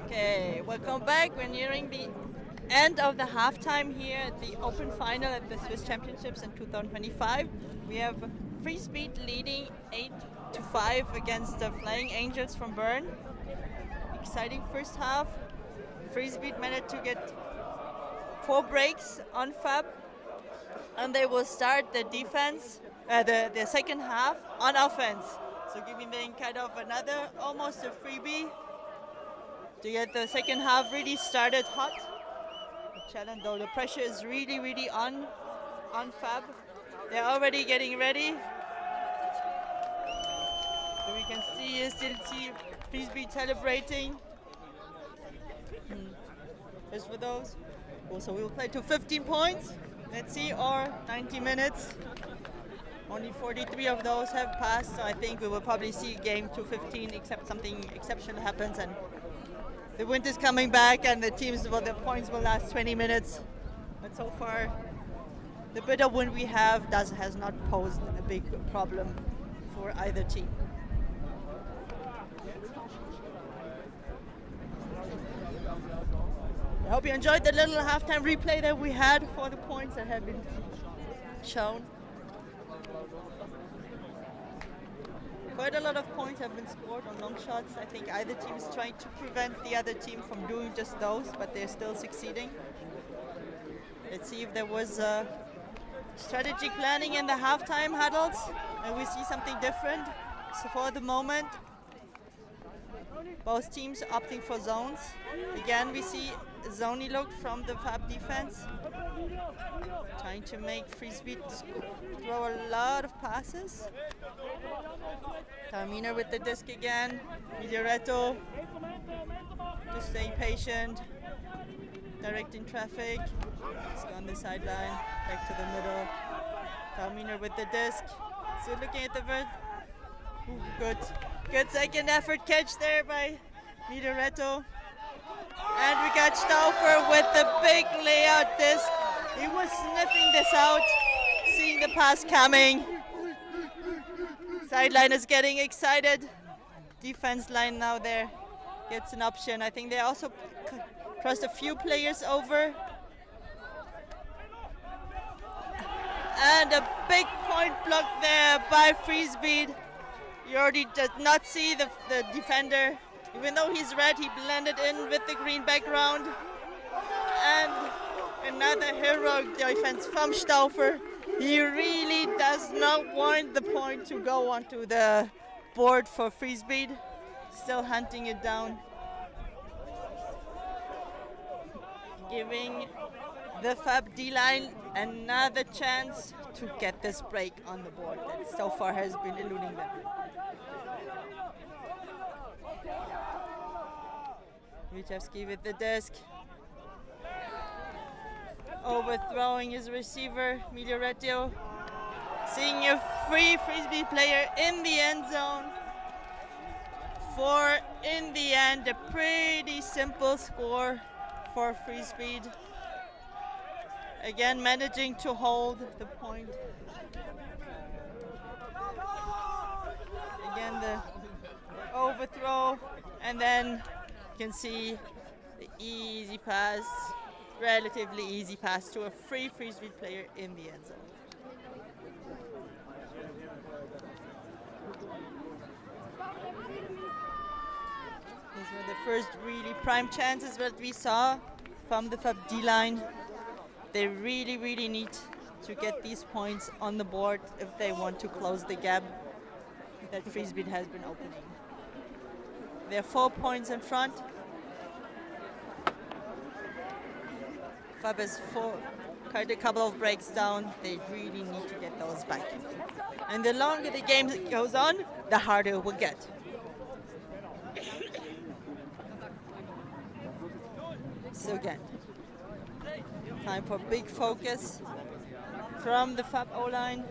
Okay, welcome back. We're nearing the end of the halftime here at the Open Final at the Swiss Championships in 2025. We have Freespeed leading 8-5 against the Flying Angels from Bern. Exciting first half. Freespeed managed to get 4 breaks on Fab, and they will start the defense, the second half on offense. So giving them kind of another, almost a freebie to get the second half really started hot. The challenge though, the pressure is really on Fab. They're already getting ready. So we can still see Freespeed celebrating. Just for those. Also, we will play to 15 points. Let's see, or 90 minutes. Only 43 of those have passed, so I think we will probably see a game to 15, except something exceptional happens and the wind is coming back and the points will last 20 minutes. But so far, the bit of wind we have has not posed a big problem for either team. I hope you enjoyed the little halftime replay that we had for the points that have been shown. Quite a lot of points have been scored on long shots. I think either team is trying to prevent the other team from doing just those, but they're still succeeding. Let's see if there was strategy planning in the halftime huddles and we see something different. So for the moment, both teams opting for zones. Again, we see a zoney look from the Fab defense, trying to make Freespeed throw a lot of passes. Carmina with the disc again. Miglioretto to stay patient, directing traffic. Let's go on the sideline, back to the middle. Carmina with the disc. So looking at the good second effort catch there by Miglioretto. And we got Stauffer with the big layout disc. He was sniffing this out, seeing the pass coming. Sideline is getting excited. Defense line now there gets an option. I think they also crossed a few players over. And a big point block there by Freespeed. You already did not see the defender. Even though he's red, he blended in with the green background. And another heroic defense from Stauffer. He really does not want the point to go onto the board for Freespeed. Still hunting it down. Giving the Fab D-line another chance to get this break on the board that so far has been eluding them. Wiczewski with the disc. Overthrowing his receiver, Miglioretto. Seeing a free Freespeed player in the end zone. For, in the end, a pretty simple score for Freespeed. Again, managing to hold the point. Again, the overthrow, and then you can see the easy pass relatively easy pass to a free Freespeed player in the end zone. These were the first really prime chances that we saw from the FAB D-line. They really need to get these points on the board if they want to close the gap that Freespeed has been opening. They're 4 points in front. FAB is quite a couple of breaks down. They really need to get those back. And the longer the game goes on, the harder it will get. So again, time for big focus from the FAB O-line.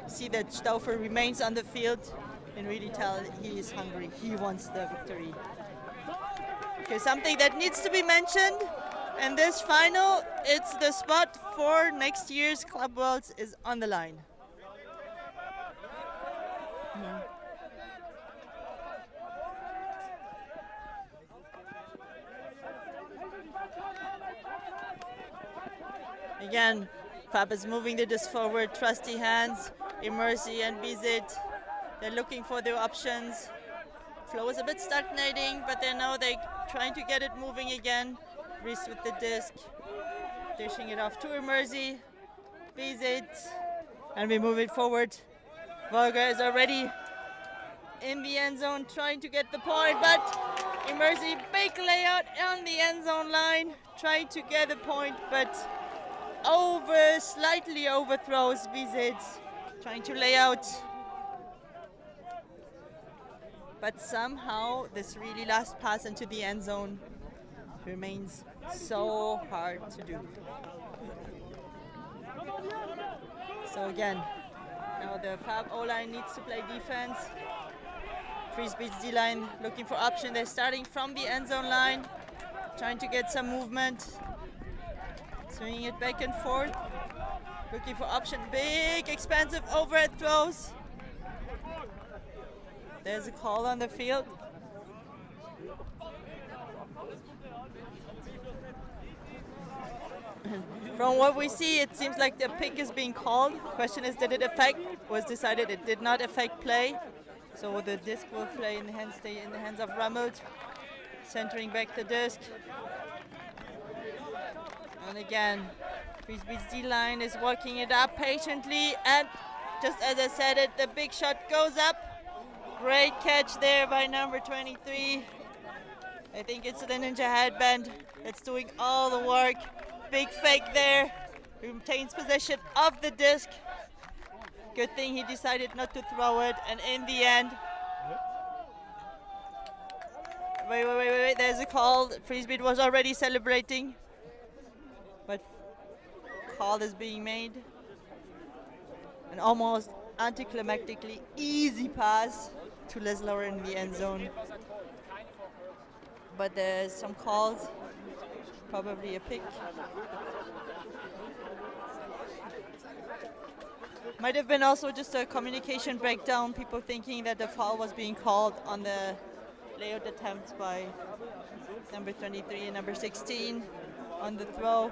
See that Stauffer remains on the field and really tell he is hungry. He wants the victory. Okay, something that needs to be mentioned in this final, it's the spot for next year's Club Worlds is on the line. Again, FAB is moving the disc forward, trusty hands, Immersi and Bizit. They're looking for their options. Flow is a bit stagnating, but they know they're trying to get it moving again. Reese with the disc, dishing it off to Immersi, Bizit, and we move it forward. Volga is already in the end zone trying to get the point, but Immersi, big layout on the end zone line, trying to get a point, but slightly overthrows Bizit, trying to lay out. But somehow this really last pass into the end zone remains so hard to do. So again, now the FAB O-line needs to play defense. Freespeed's D-line looking for option. They're starting from the end zone line, trying to get some movement. Swinging it back and forth, looking for option. Big, expensive overhead throws. There's a call on the field. From what we see, it seems like the pick is being called. Question is, did it affect? Was decided it did not affect play. So the disc will stay in the hands of Rammelt, centering back the disc. And again, Freespeed's D-line is working it up patiently, and just as I said it, the big shot goes up. Great catch there by number 23. I think it's the Ninja headband that's doing all the work. Big fake there. Retains possession of the disc. Good thing he decided not to throw it, and in the end, wait, there's a call. Freespeed was already celebrating, but call is being made. An almost anticlimactically easy pass to Leslauer in the end zone. But there's some calls, probably a pick. Might have been also just a communication breakdown, people thinking that the foul was being called on the layout attempts by number 23 and number 16 on the throw.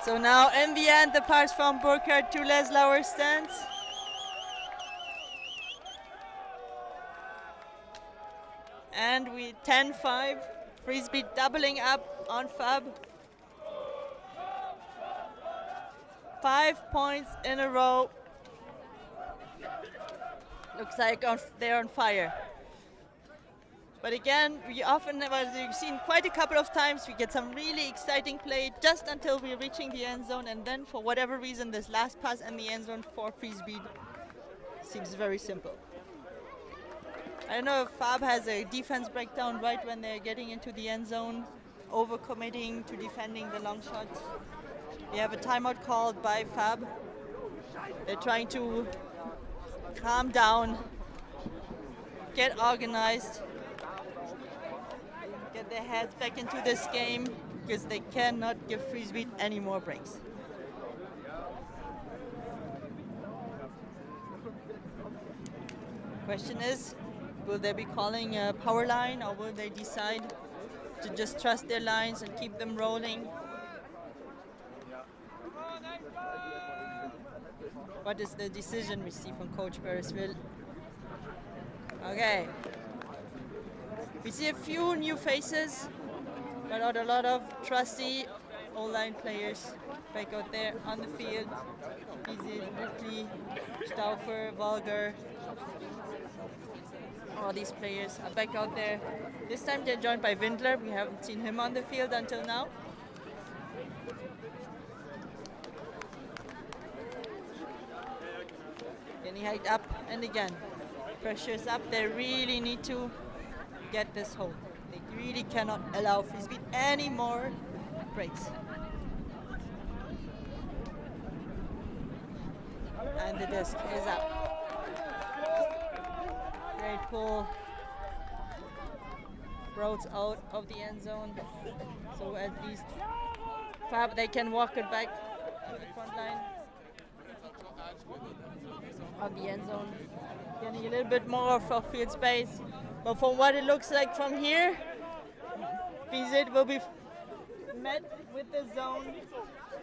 So now in the end, the pass from Burkhardt to Leslauer stands. And we 10-5, Freespeed doubling up on FAB. 5 points in a row. Looks like they're on fire. But again, we often, you've seen quite a couple of times, we get some really exciting play just until we're reaching the end zone, and then for whatever reason, this last pass in the end zone for Freespeed seems very simple. I don't know if FAB has a defense breakdown right when they're getting into the end zone, overcommitting to defending the long shot. We have a timeout called by FAB. They're trying to calm down, get organized, get their heads back into this game, because they cannot give Freespeed any more breaks. Question is, will they be calling a power line, or will they decide to just trust their lines and keep them rolling? What is the decision we see from Coach Beresville? Okay. We see a few new faces, but not a lot of trusty O-line players back out there on the field. Easy, Buckley, Stauffer, Volger. All these players are back out there. This time they're joined by Windler. We haven't seen him on the field until now. Getting hiked up and again. Pressure's up. They really need to get this home. They really cannot allow Freespeed any more breaks. And the disc is up. Great pull. Rhodes out of the end zone. So at least Fab, they can walk it back to the front line of the end zone. Getting a little bit more of field space. But from what it looks like from here, Bizet will be met with the zone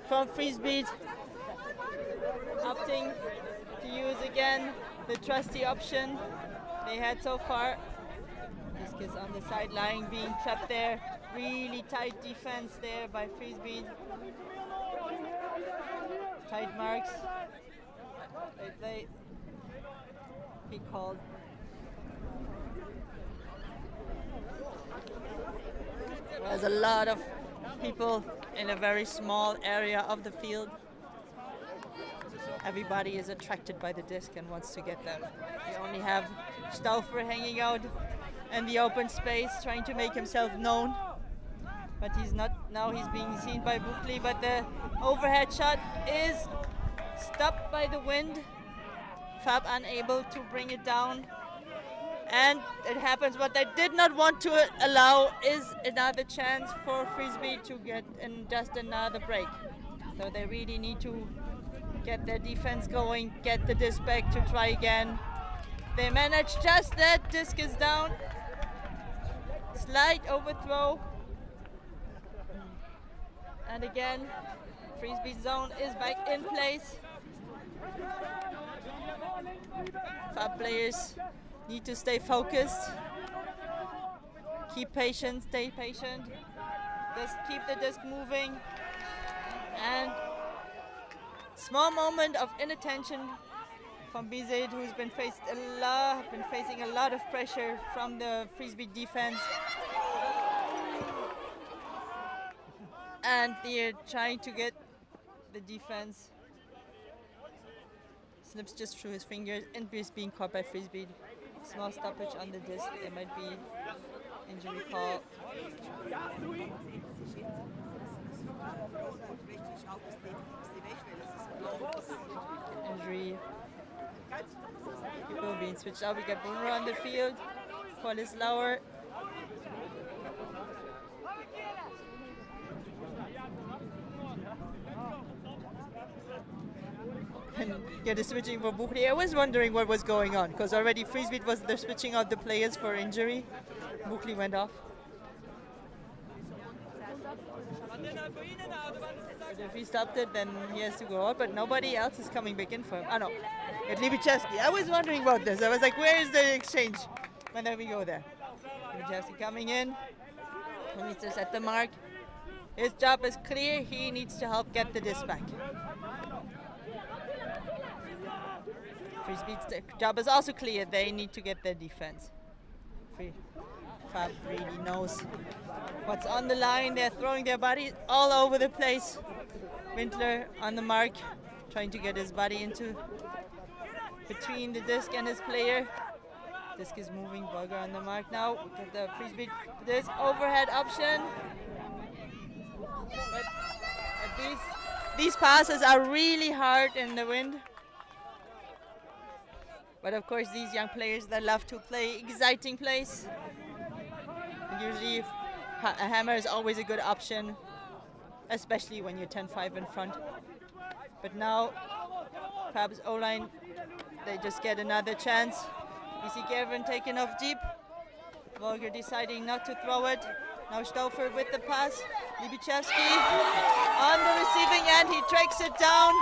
from Freespeed, opting to use again the trusty option they had so far. This is on the sideline being trapped there. Really tight defense there by Freespeed. Tight marks. He called. There's a lot of people in a very small area of the field. Everybody is attracted by the disc and wants to get them. We only have Stauffer hanging out in the open space, trying to make himself known. But he's not, now he's being seen by Buckley, but the overhead shot is stopped by the wind. Fab unable to bring it down. And it happens. What they did not want to allow is another chance for Freespeed to get in just another break. So they really need to get their defense going, get the disc back to try again. They managed just that. Disc is down. Slight overthrow. And again, Freespeed zone is back in place. Fab players need to stay focused. Keep patient, stay patient. Just keep the disc moving. And small moment of inattention from Bizet, who's been facing a lot of pressure from the Freespeed defense. And they're trying to get the defense. Slips just through his fingers and is being caught by Freespeed. Small stoppage on the disc. There might be injury call. Injury. People being switched out. We got Bruno on the field. Call is lower. And get the switching for Buckley. I was wondering what was going on, because already Freespeed was the switching out the players for injury. Buckley went off. But if he stopped it, then he has to go out, but nobody else is coming back in for him. Oh no, at Libichevsky. I was wondering about this. I was like, where is the exchange? Whenever we go there. Libichevsky coming in. He needs to set the mark. His job is clear. He needs to help get the disc back. Freespeed's job is also clear. They need to get their defense. Fab really knows what's on the line. They're throwing their body all over the place. Windler on the mark, trying to get his body into between the disc and his player. Disc is moving. Bulger on the mark now. Get the Freespeed disc overhead option. But these passes are really hard in the wind. But of course, these young players that love to play exciting plays. Usually, a hammer is always a good option especially when you're 10-5 in front. But now, Fab's O-line, they just get another chance. You see Gervin taking off deep. Volger deciding not to throw it. Now Stauffer with the pass. Libichevsky on the receiving end. He tracks it down.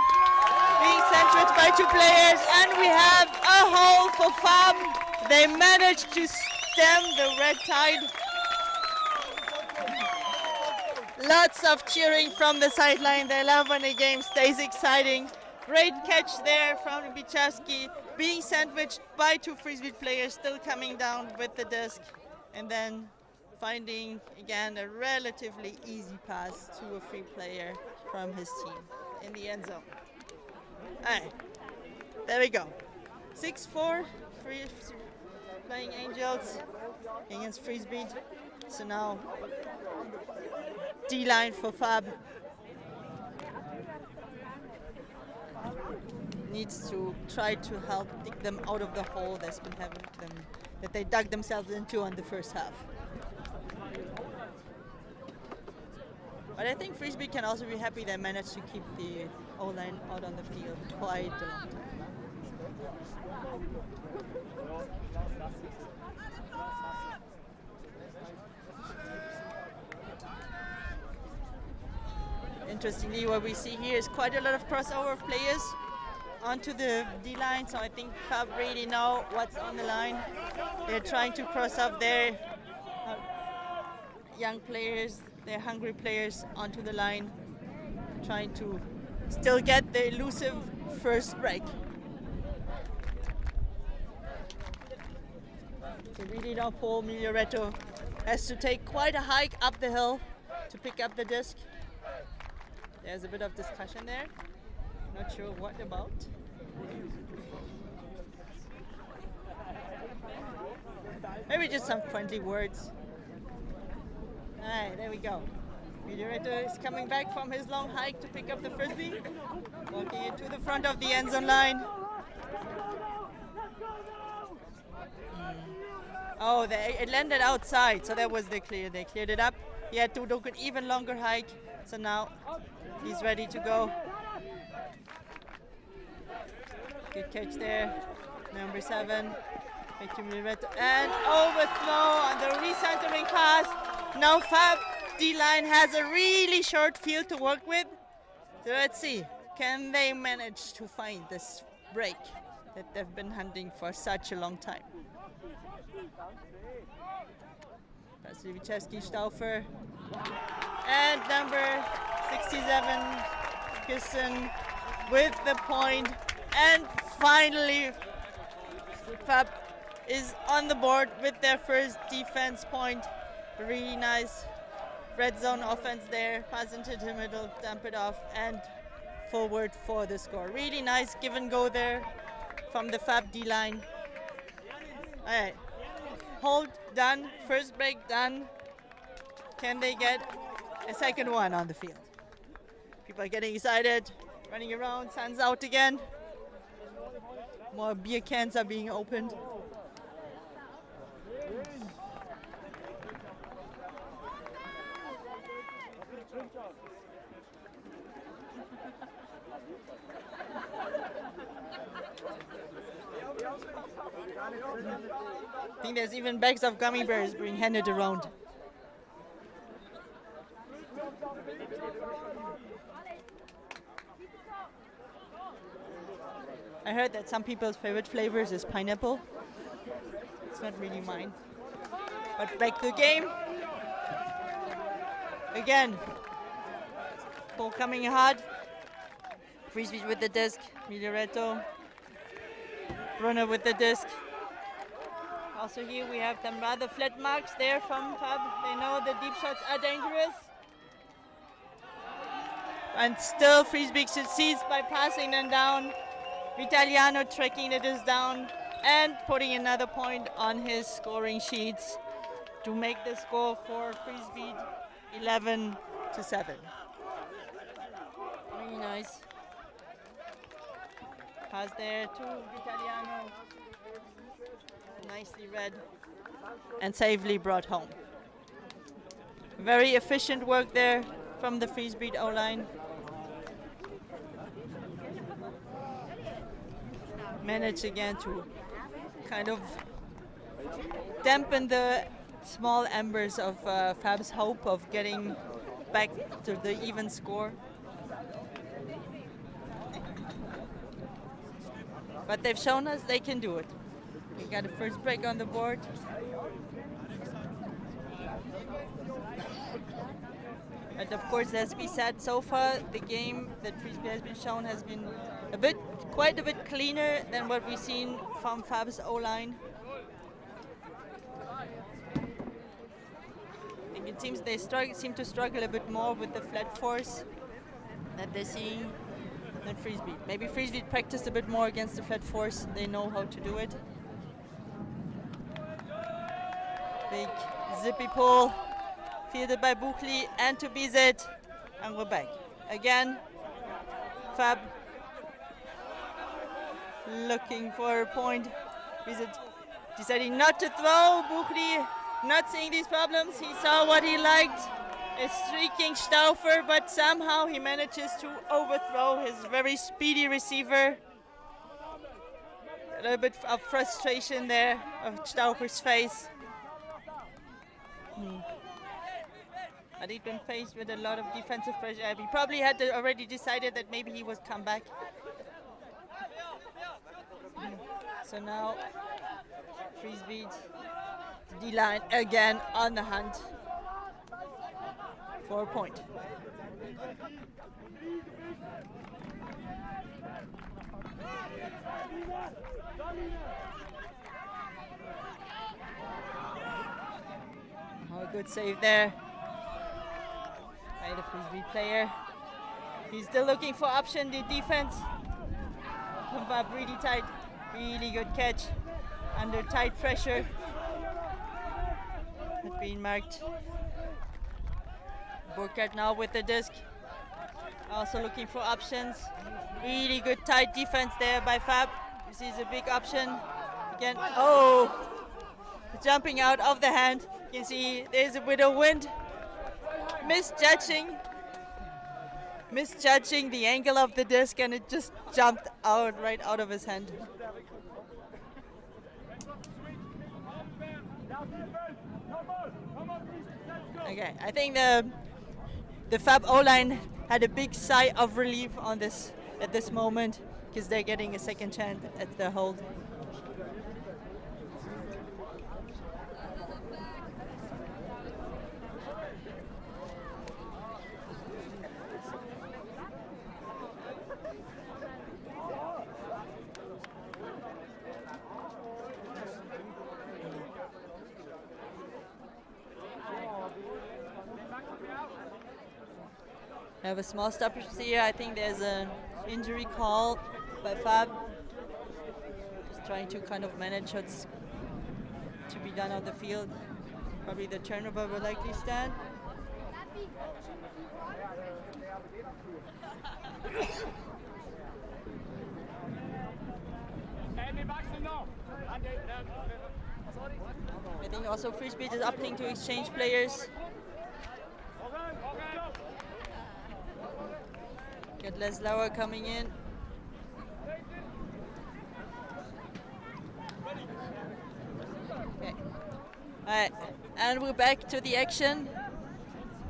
Being sandwiched by 2 players. And we have a hole for Fab. They managed to stem the red tide. Lots of cheering from the sideline. They love when the game stays exciting. Great catch there from Libichevsky. Being sandwiched by 2 Freespeed players, still coming down with the disc. And then finding, again, a relatively easy pass to a free player from his team in the end zone. All right, there we go. 6-4, playing Angels against Freespeed. So now, D-line for Fab. Needs to try to help dig them out of the hole that's been having them, that they dug themselves into on the first half. But I think Freespeed can also be happy they managed to keep the O-line out on the field quite a long time. Interestingly, what we see here is quite a lot of crossover of players onto the D-line, so I think Fab really know what's on the line. They're trying to cross up their young players, their hungry players onto the line, trying to still get the elusive first break. They really don't pull. Miglioretto has to take quite a hike up the hill to pick up the disc. There's a bit of discussion there. Not sure what about. Maybe just some friendly words. Alright, there we go. Miglioretto is coming back from his long hike to pick up the frisbee. Walking into the front of the end zone line. Oh, it landed outside, so that was the clear. They cleared it up. He had to do an even longer hike, so now he's ready to go. Good catch there. Number 7. And overthrow on the recentering pass. Now Fab D-line has a really short field to work with. So let's see. Can they manage to find this break that they've been hunting for such a long time? Libichevsky, Stauffer. And number 67, Gisson with the point. And finally, Fab is on the board with their first defense point. Really nice red zone offense there. Pass into the middle, dump it off, and forward for the score. Really nice give and go there from the Fab D-line. All right, hold done, first break done. Can they get a second one on the field? People are getting excited, running around, sun's out again. More beer cans are being opened. I think there's even bags of gummy bears being handed around. I heard that some people's favorite flavors is pineapple. It's not really mine. But back to the game. Again, ball coming hard. Freespeed with the disc. Miglioretto. Brunner with the disc. Also here we have some rather flat marks there from Fab. They know the deep shots are dangerous. And still Freespeed succeeds by passing them down. Vitaliano tracking the disc down and putting another point on his scoring sheets to make the score for Freespeed 11-7. Very nice. Pass there to Vitaliano. Nicely read and safely brought home. Very efficient work there from the Freespeed O-line. Manage again to kind of dampen the small embers of Fab's hope of getting back to the even score. But they've shown us they can do it. We got a first break on the board. And of course, as we said, so far the game that Freespeed has been shown has been quite a bit cleaner than what we've seen from Fab's O-line. I think it seems they seem to struggle a bit more with the flat force that they're seeing than Freespeed. Maybe Freespeed practiced a bit more against the flat force. They know how to do it. Big zippy pull, fielded by Buchli and to Bizet, and we're back. Again, Fab looking for a point. Bizet deciding not to throw. Buchli not seeing these problems. He saw what he liked, a streaking Stauffer, but somehow he manages to overthrow his very speedy receiver. A little bit of frustration there of Stauffer's face. But he'd been faced with a lot of defensive pressure. He probably had already decided that maybe he would come back. So now, Freespeed, D-line again on the hunt for a point. Oh, a good save there by the Freespeed player. He's still looking for option, the defense. Pump up really tight, really good catch under tight pressure. Not being marked. Burkhardt now with the disc. Also looking for options. Really good tight defense there by Fab. This is a big option. Again, oh! Jumping out of the hand. You can see there's a bit of wind. Misjudging the angle of the disc, and it just jumped out right out of his hand. Okay, I think the Fab O-line had a big sigh of relief on this at this moment, because they're getting a second chance at the hold. I have a small stoppage here. I think there's an injury call by Fab. Just trying to kind of manage what's to be done on the field. Probably the turnover will likely stand. I think also Freespeed is opting to exchange players. Get Leslauer coming in. Okay. Alright, and we're back to the action.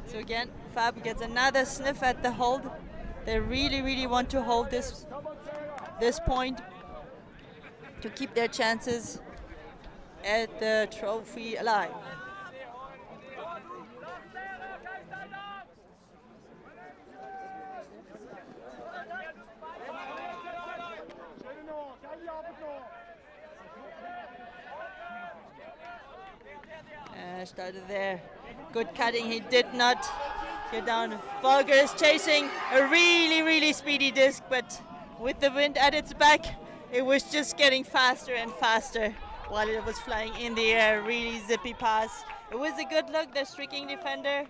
So again, Fab gets another sniff at the hold. They really want to hold this point to keep their chances at the trophy alive. Started there. Good cutting. He did not get down. Volger is chasing a really speedy disc, but with the wind at its back, it was just getting faster and faster while it was flying in the air. Really zippy pass. It was a good look, the streaking defender.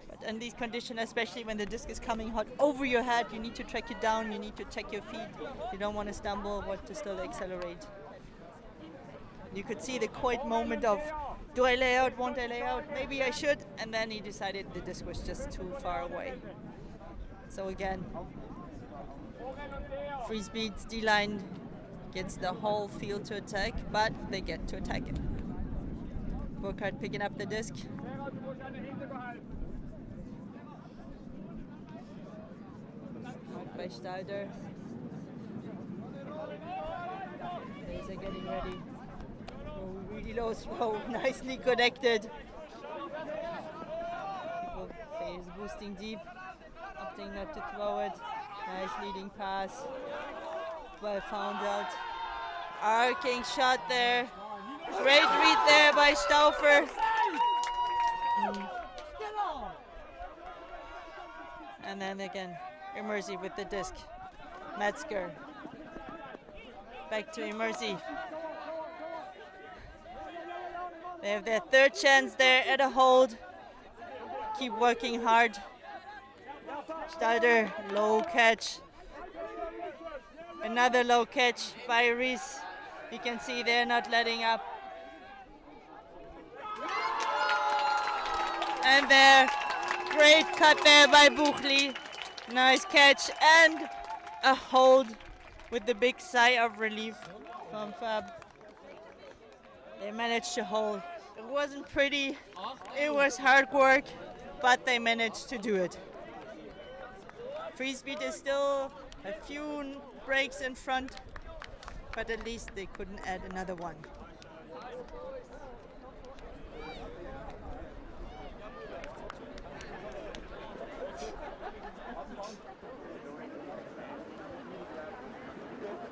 But in these conditions, especially when the disc is coming hot over your head, you need to track it down, you need to check your feet. You don't want to stumble, but to still accelerate. You could see the quiet moment of Do I lay out? Won't I lay out? Maybe I should. And then he decided the disc was just too far away. So again, Freespeed's D-line gets the whole field to attack, but they get to attack it. Burkhardt picking up the disc. By Stalder. They're getting ready. Oh, really low throw, nicely connected. Is boosting deep, opting not to throw it. Nice leading pass. Well found out. Arcing shot there. Great read there by Stauffer. And then again, Immersi with the disc. Metzger. Back to Immersi. They have their third chance there at a hold. Keep working hard. Stalder, low catch. Another low catch by Reese. You can see they're not letting up. And there, great cut there by Buchli. Nice catch and a hold with the big sigh of relief from Fab. They managed to hold. It wasn't pretty, it was hard work, but they managed to do it. Freespeed is still a few breaks in front, but at least they couldn't add another one.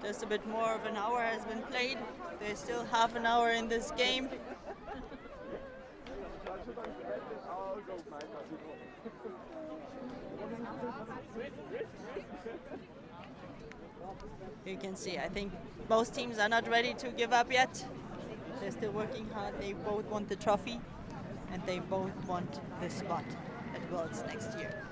Just a bit more of an hour has been played. There's still half an hour in this game. You can see, I think both teams are not ready to give up yet. They're still working hard. They both want the trophy and they both want the spot at Worlds next year.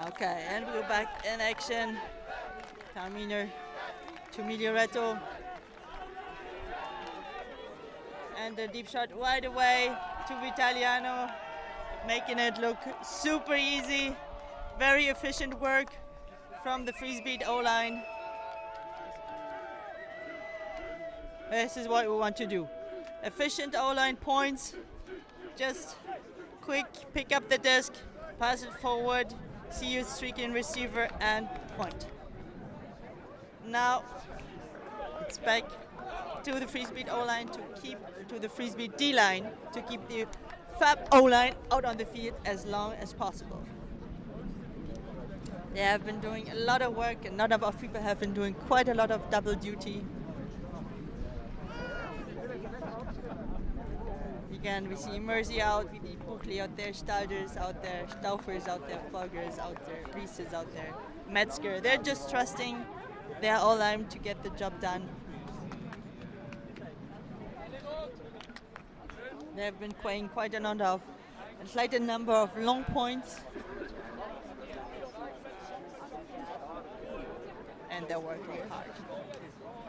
Okay, and we're back in action. Carminer to Miglioretto. And the deep shot right away to Vitaliano, making it look super easy. Very efficient work from the Freespeed O-line. This is what we want to do. Efficient O-line points. Just quick, pick up the disc, pass it forward, see your streaking receiver and point. Now it's back to the Freespeed O-line to keep, to the Freespeed D-line to keep the Fab O-line out on the field as long as possible. They have been doing a lot of work and a lot of our people have been doing quite a lot of double duty. Again, we see Immersi out, we see Buchli out there, Stalder's out there, Stauffer's out there, Fogger's out there, Reese is out there, Metzger. They're just trusting their O-line to get the job done. They have been playing quite a number of long points. And they're working hard.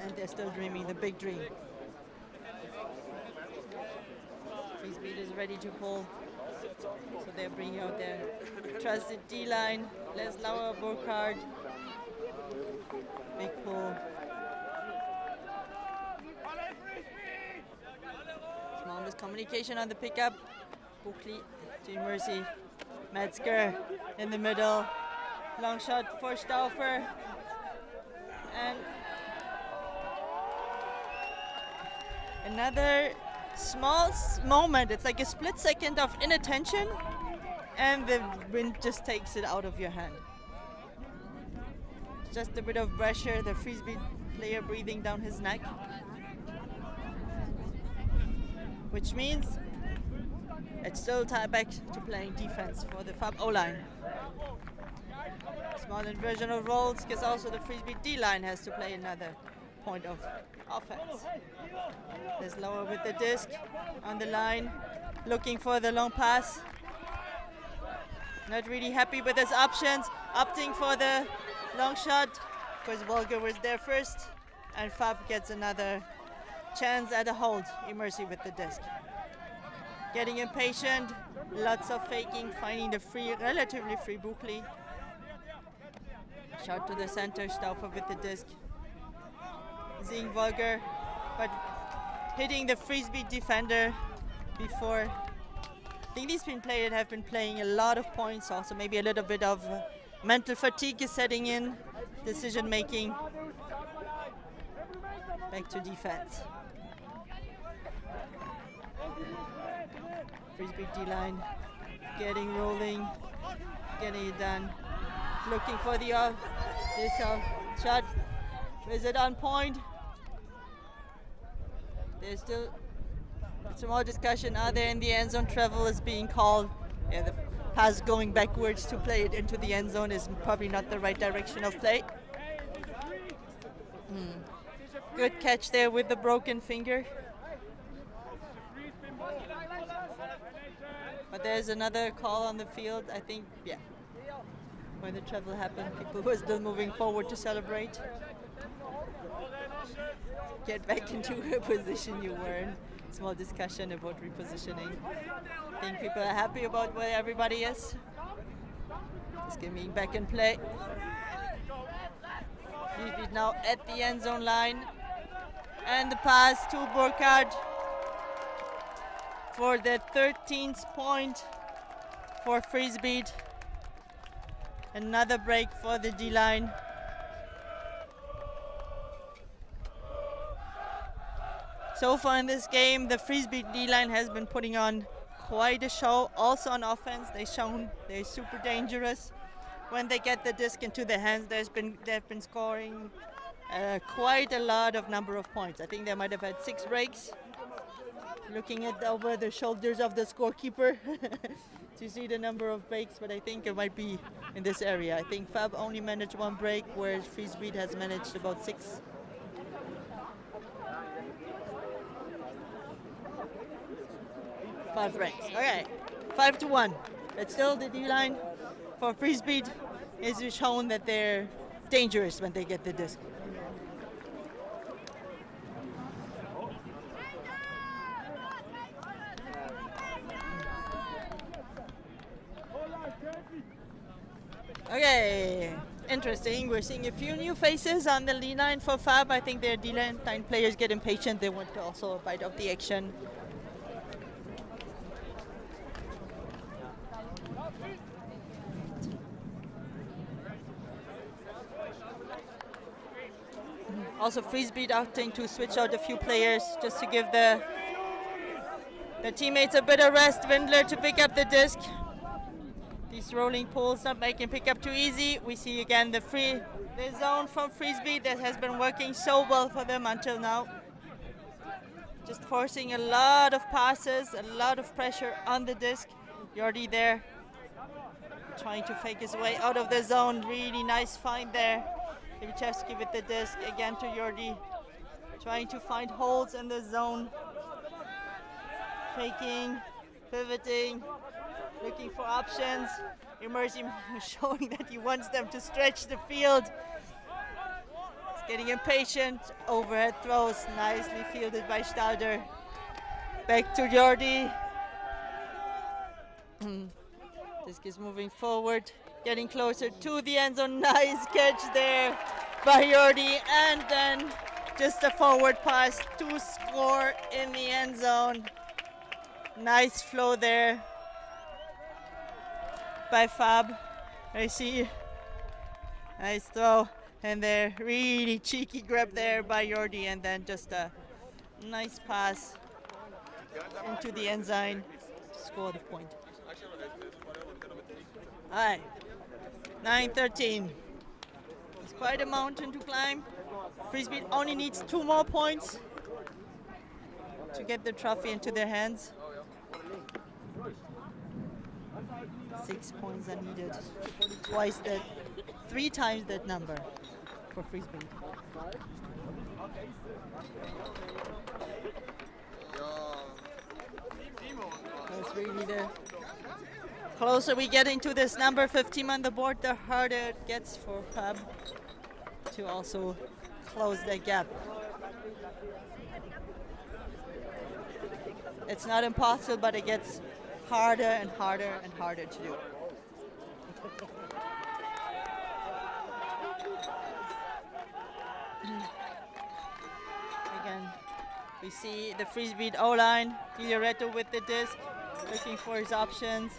And they're still dreaming the big dream. Freespeed is ready to pull. So they're bringing out their trusted D-line. Les Lauer, Burkhardt. Big pull. Small miscommunication on the pickup. Buchli to Immersi. Metzger in the middle. Long shot for Stauffer. And another small moment. It's like a split second of inattention and the wind just takes it out of your hand. Just a bit of pressure, the Freespeed player breathing down his neck. Which means it's still tied back to playing defense for the Fab O-line. Small inversion of roles because also the Freespeed D-line has to play another point of offense. There's Lower with the disc on the line, looking for the long pass. Not really happy with his options, opting for the long shot because Volker was there first, and Fab gets another chance at a hold. Immersive with the disc. Getting impatient, lots of faking, finding the free, relatively free Buchli. Shot to the center, Stauffer with the disc. Seeing Volker, but hitting the Freespeed defender before. I think these players have been playing a lot of points, also maybe a little bit of mental fatigue is setting in, decision making. Back to defense. Freespeed D-line, getting rolling, getting it done. Looking for the shot. Is it on point? There's still some more discussion. Are they in the end zone? Travel is being called. Yeah, the pass going backwards to play it into the end zone is probably not the right direction of play. Good catch there with the broken finger. But there's another call on the field, I think, yeah. When the travel happened, people were still moving forward to celebrate. Get back into a position you were in. Small discussion about repositioning. I think people are happy about where everybody is. Just getting back in play. Freespeed now at the end zone line. And the pass to Burkhardt for the 13th point for Freespeed. Another break for the D-line. So far in this game, the Freespeed D-line has been putting on quite a show. Also on offense, they've shown they're super dangerous. When they get the disc into their hands, they've been scoring quite a lot of number of points. I think they might have had 6 breaks. Looking at over the shoulders of the scorekeeper to see the number of breaks, but I think it might be in this area. I think Fab only managed 1 break, whereas Freespeed has managed about 6. Five breaks. Okay, 5-1. But still, the D-line for Freespeed is shown that they're dangerous when they get the disc. Okay, interesting. We're seeing a few new faces on the D-line for Fab. I think their D-line players get impatient. They want to also bite off the action. Also, Freespeed opting to switch out a few players just to give the teammates a bit of rest. Windler to pick up the disc. These rolling pulls not making pickup too easy. We see again the zone from Freespeed that has been working so well for them until now. Just forcing a lot of passes, a lot of pressure on the disc. Jordi there trying to fake his way out of the zone. Really nice find there. Ivichevsky with the disc again to Jordi. Trying to find holes in the zone. Faking, pivoting. Looking for options. Immersive showing that he wants them to stretch the field. He's getting impatient. Overhead throws, nicely fielded by Stalder. Back to Jordi. Disc is moving forward, getting closer to the end zone. Nice catch there by Jordi. And then just a forward pass to score in the end zone. Nice flow there by Fab. I see. Nice throw. And there, really cheeky grab there by Jordi. And then just a nice pass into the end zone to score the point. All right, 9-13. It's quite a mountain to climb. Freespeed only needs 2 more points to get the trophy into their hands. 6 points are needed. 3 times that number for Freespeed. That's really the closer we get into this number 15 on the board, the harder it gets for Fab to also close that gap. It's not impossible, but it gets harder and harder and harder to do. Again, we see the Freespeed O-line, Fioretto with the disc, looking for his options.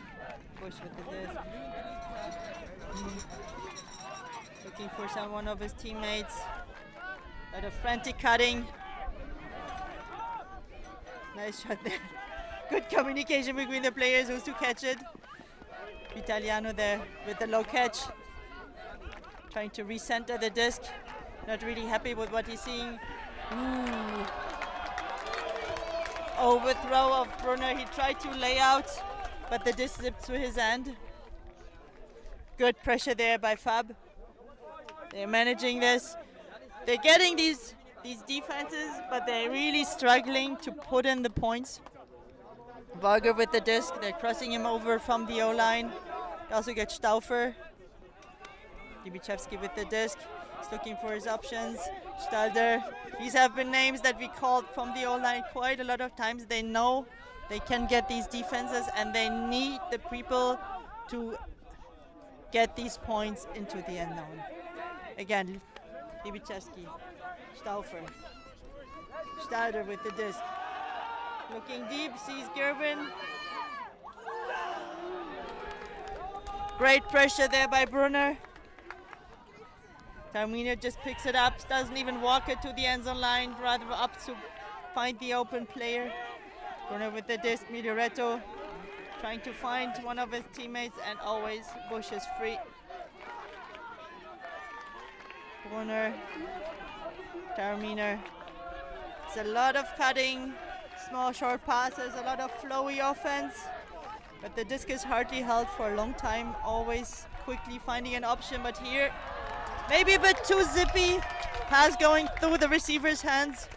Bush with the disc. Looking for one of his teammates. A lot of frantic cutting. Nice shot there. Good communication between the players who's to catch it. Italiano there with the low catch. Trying to recenter the disc. Not really happy with what he's seeing. Ooh. Overthrow of Brunner. He tried to lay out, but the disc zipped through his hand. Good pressure there by Fab. They're managing this. They're getting these defenses, but they're really struggling to put in the points. Varga with the disc. They're crossing him over from the O-line. They also get Stauffer. Dibichevsky with the disc. He's looking for his options. Stalder. These have been names that we called from the O-line quite a lot of times. They know they can get these defenses, and they need the people to get these points into the end zone. Again, Dibichevsky, Stauffer, Stalder with the disc. Looking deep, sees Gervin. Great pressure there by Brunner. Termina just picks it up, doesn't even walk it to the end zone line, rather up to find the open player. Brunner with the disc, Miglioretto trying to find one of his teammates, and always Bush is free. Brunner, Termina. It's a lot of cutting, small short passes, a lot of flowy offense, but the disc is hardly held for a long time, always quickly finding an option, but here maybe a bit too zippy. Pass going through the receiver's hands.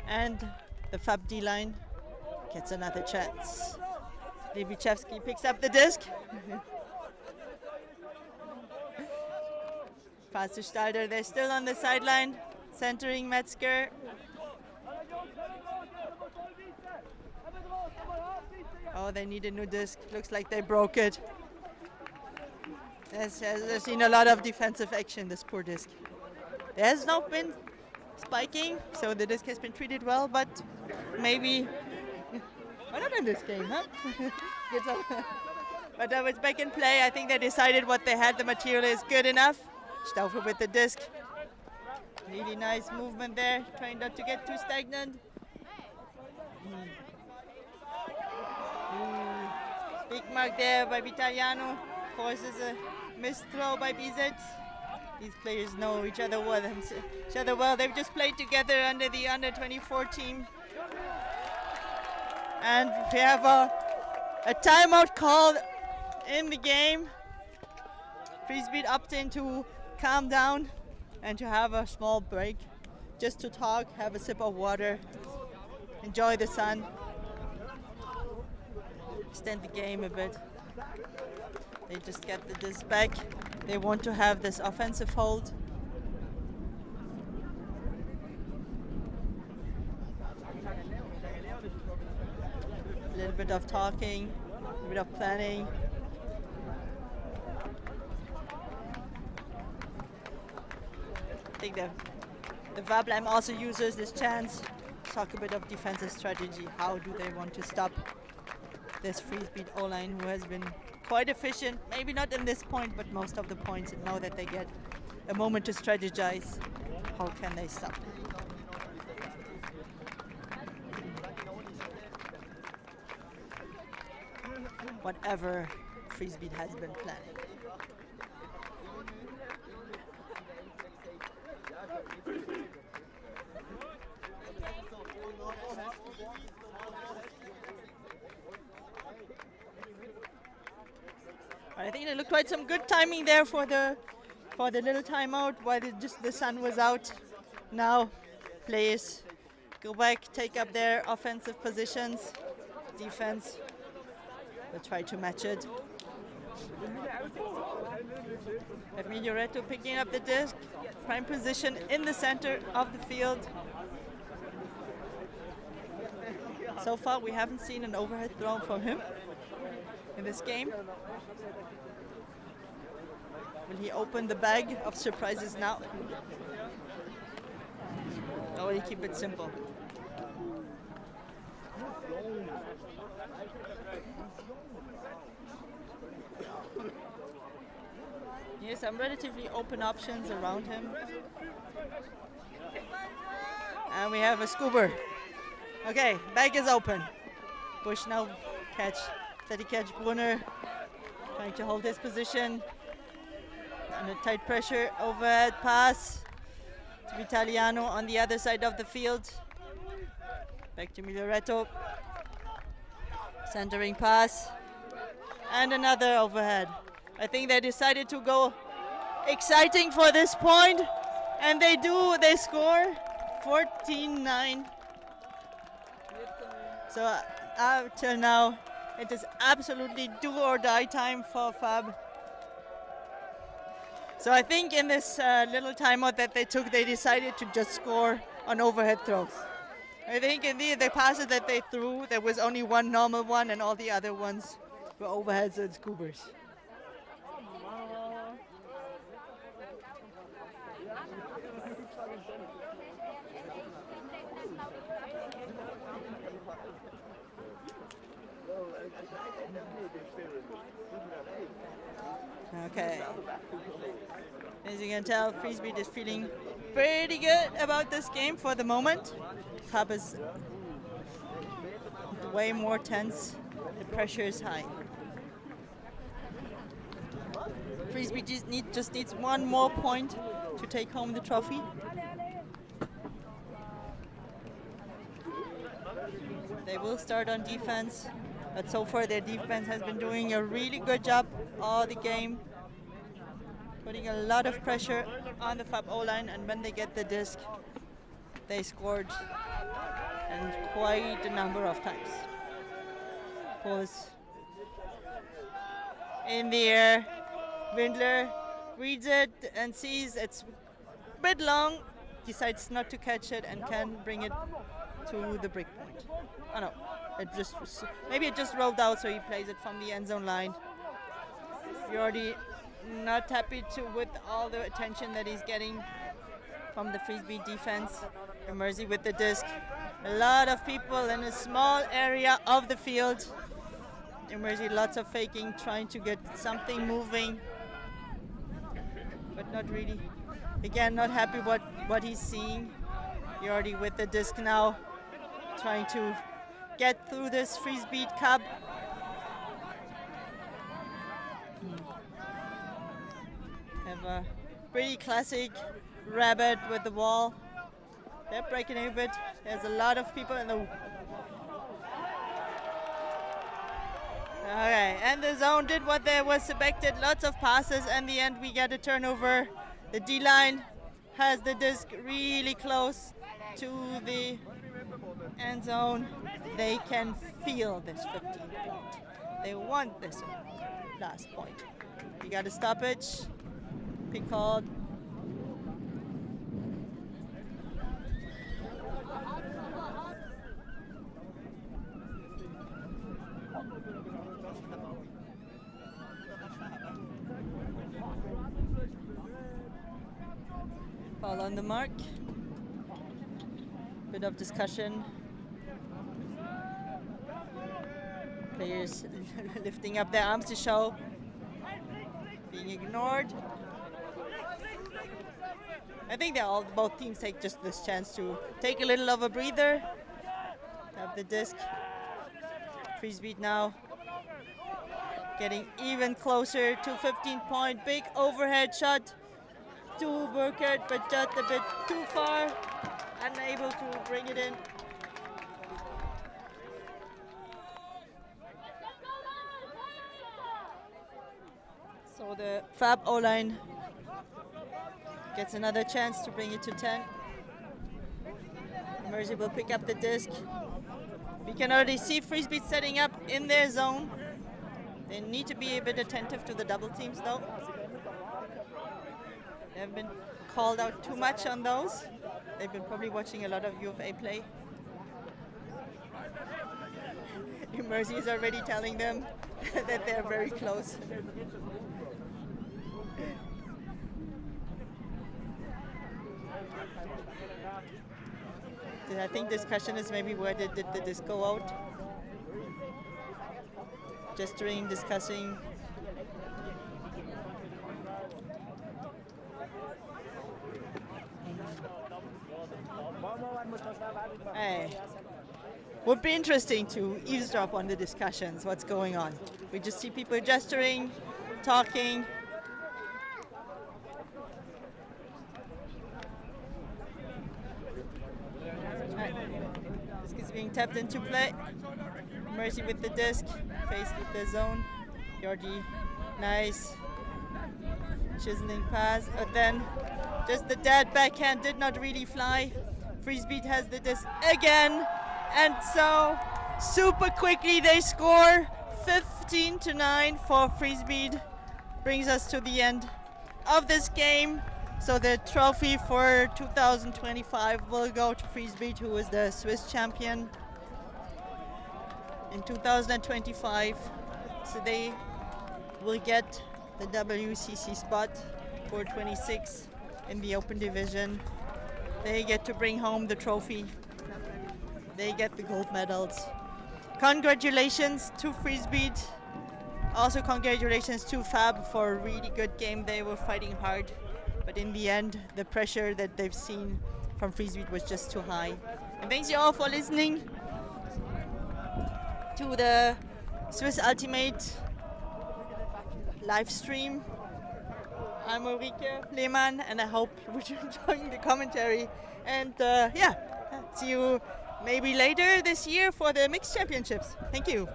And the Fab D-line gets another chance. Dibichevsky picks up the disc. Pass to Stalder. They're still on the sideline, centering Metzger. Oh, they need a new disc. Looks like they broke it. There's seen a lot of defensive action, this poor disc. There has not been spiking, so the disc has been treated well, but maybe... Why not in this game, huh? But it's back in play. I think they decided what they had. The material is good enough. Stauffer with the disc. Really nice movement there, trying not to get too stagnant. Big mark there by Vitaliano. Forces a missed throw by Bizet. These players know each other well. They've just played together under the under-24 team. And we have a timeout called in the game. Freespeed opted in to calm down and to have a small break, just to talk, have a sip of water, enjoy the sun, extend the game a bit. They just get the disc back. They want to have this offensive hold. A little bit of talking, a bit of planning. I think the Vablam also uses this chance to talk a bit of defensive strategy. How do they want to stop this Freespeed O-line, who has been quite efficient, maybe not in this point, but most of the points, and now that they get a moment to strategize, how can they stop? Whatever Freespeed has been planning. I think it looked quite some good timing there for the little timeout while the sun was out. Now players go back, take up their offensive positions. Defense They'll try to match it. Miglioretto picking up the disc. Prime position in the center of the field. So far, we haven't seen an overhead throw from him in this game. Will he open the bag of surprises now? Or will he keep it simple? He has some relatively open options around him. And we have a scuba. Okay, bag is open. Bush now catch, steady catch Brunner, trying to hold his position. Under tight pressure, overhead pass to Vitaliano on the other side of the field. Back to Miglioretto. Centering pass. And another overhead. I think they decided to go exciting for this point, and they do. They score 14-9. So till now, it is absolutely do or die time for Fab. So I think in this little timeout that they took, they decided to just score on overhead throws. I think in the passes that they threw, there was only one normal one, and all the other ones were overheads and scoobers. Okay. As you can tell, Freespeed is feeling pretty good about this game for the moment. Fab is way more tense. The pressure is high. Freespeed just needs one more point to take home the trophy. They will start on defense, but so far their defense has been doing a really good job all the game, putting a lot of pressure on the Fab O-line, and when they get the disc, they scored, and quite a number of times. Pulls in the air. Windler reads it and sees it's a bit long, decides not to catch it, and can bring it to the break point. Oh no, maybe it just rolled out, so he plays it from the end zone line. You're already not happy with all the attention that he's getting from the Freespeed defense. Mercy with the disc. A lot of people in a small area of the field. Mercy, lots of faking, trying to get something moving, but not really. Again, not happy what he's seeing. You're already with the disc now, trying to get through this Freespeed Cup. Have a pretty classic rabbit with the wall. They're breaking a bit. There's a lot of people in the... Okay, and the zone did what they was expected. Lots of passes, and in the end we get a turnover. The D-line has the disc really close to the end zone. They can feel this 15 point. They want this last point. We got a stoppage. Pick called. Foul on the mark. Bit of discussion. Players lifting up their arms to show. Being ignored. I think both teams take just this chance to take a little of a breather. Have the disc. Freespeed now getting even closer to 15 point. Big overhead shot to Burkert, but just a bit too far. Unable to bring it in. So the Fab O-line gets another chance to bring it to 10. Mercy will pick up the disc. We can already see Freespeed setting up in their zone. They need to be a bit attentive to the double teams though. They haven't been called out too much on those. They've been probably watching a lot of U of A play. Mercy is already telling them that they're very close. I think discussion is maybe where did this go out? Gesturing, discussing. Hey. Would be interesting to eavesdrop on the discussions, what's going on. We just see people gesturing, talking. Right. Disc is being tapped into play. Mercy with the disc, Face with the zone. Georgie, nice. Chiseling pass, but then just the dead backhand did not really fly. Freespeed has the disc again. And so, super quickly they score 15-9 for Freespeed. Brings us to the end of this game. So the trophy for 2025 will go to Freespeed, who is the Swiss champion in 2025. So they will get the WCC spot for 26 in the open division. They get to bring home the trophy. They get the gold medals. Congratulations to Freespeed. Also congratulations to Fab for a really good game. They were fighting hard, but in the end, the pressure that they've seen from Freespeed was just too high. And thanks you all for listening to the Swiss Ultimate live stream. I'm Ulrike Lehmann, and I hope you're enjoying the commentary. And yeah, see you maybe later this year for the mixed championships. Thank you.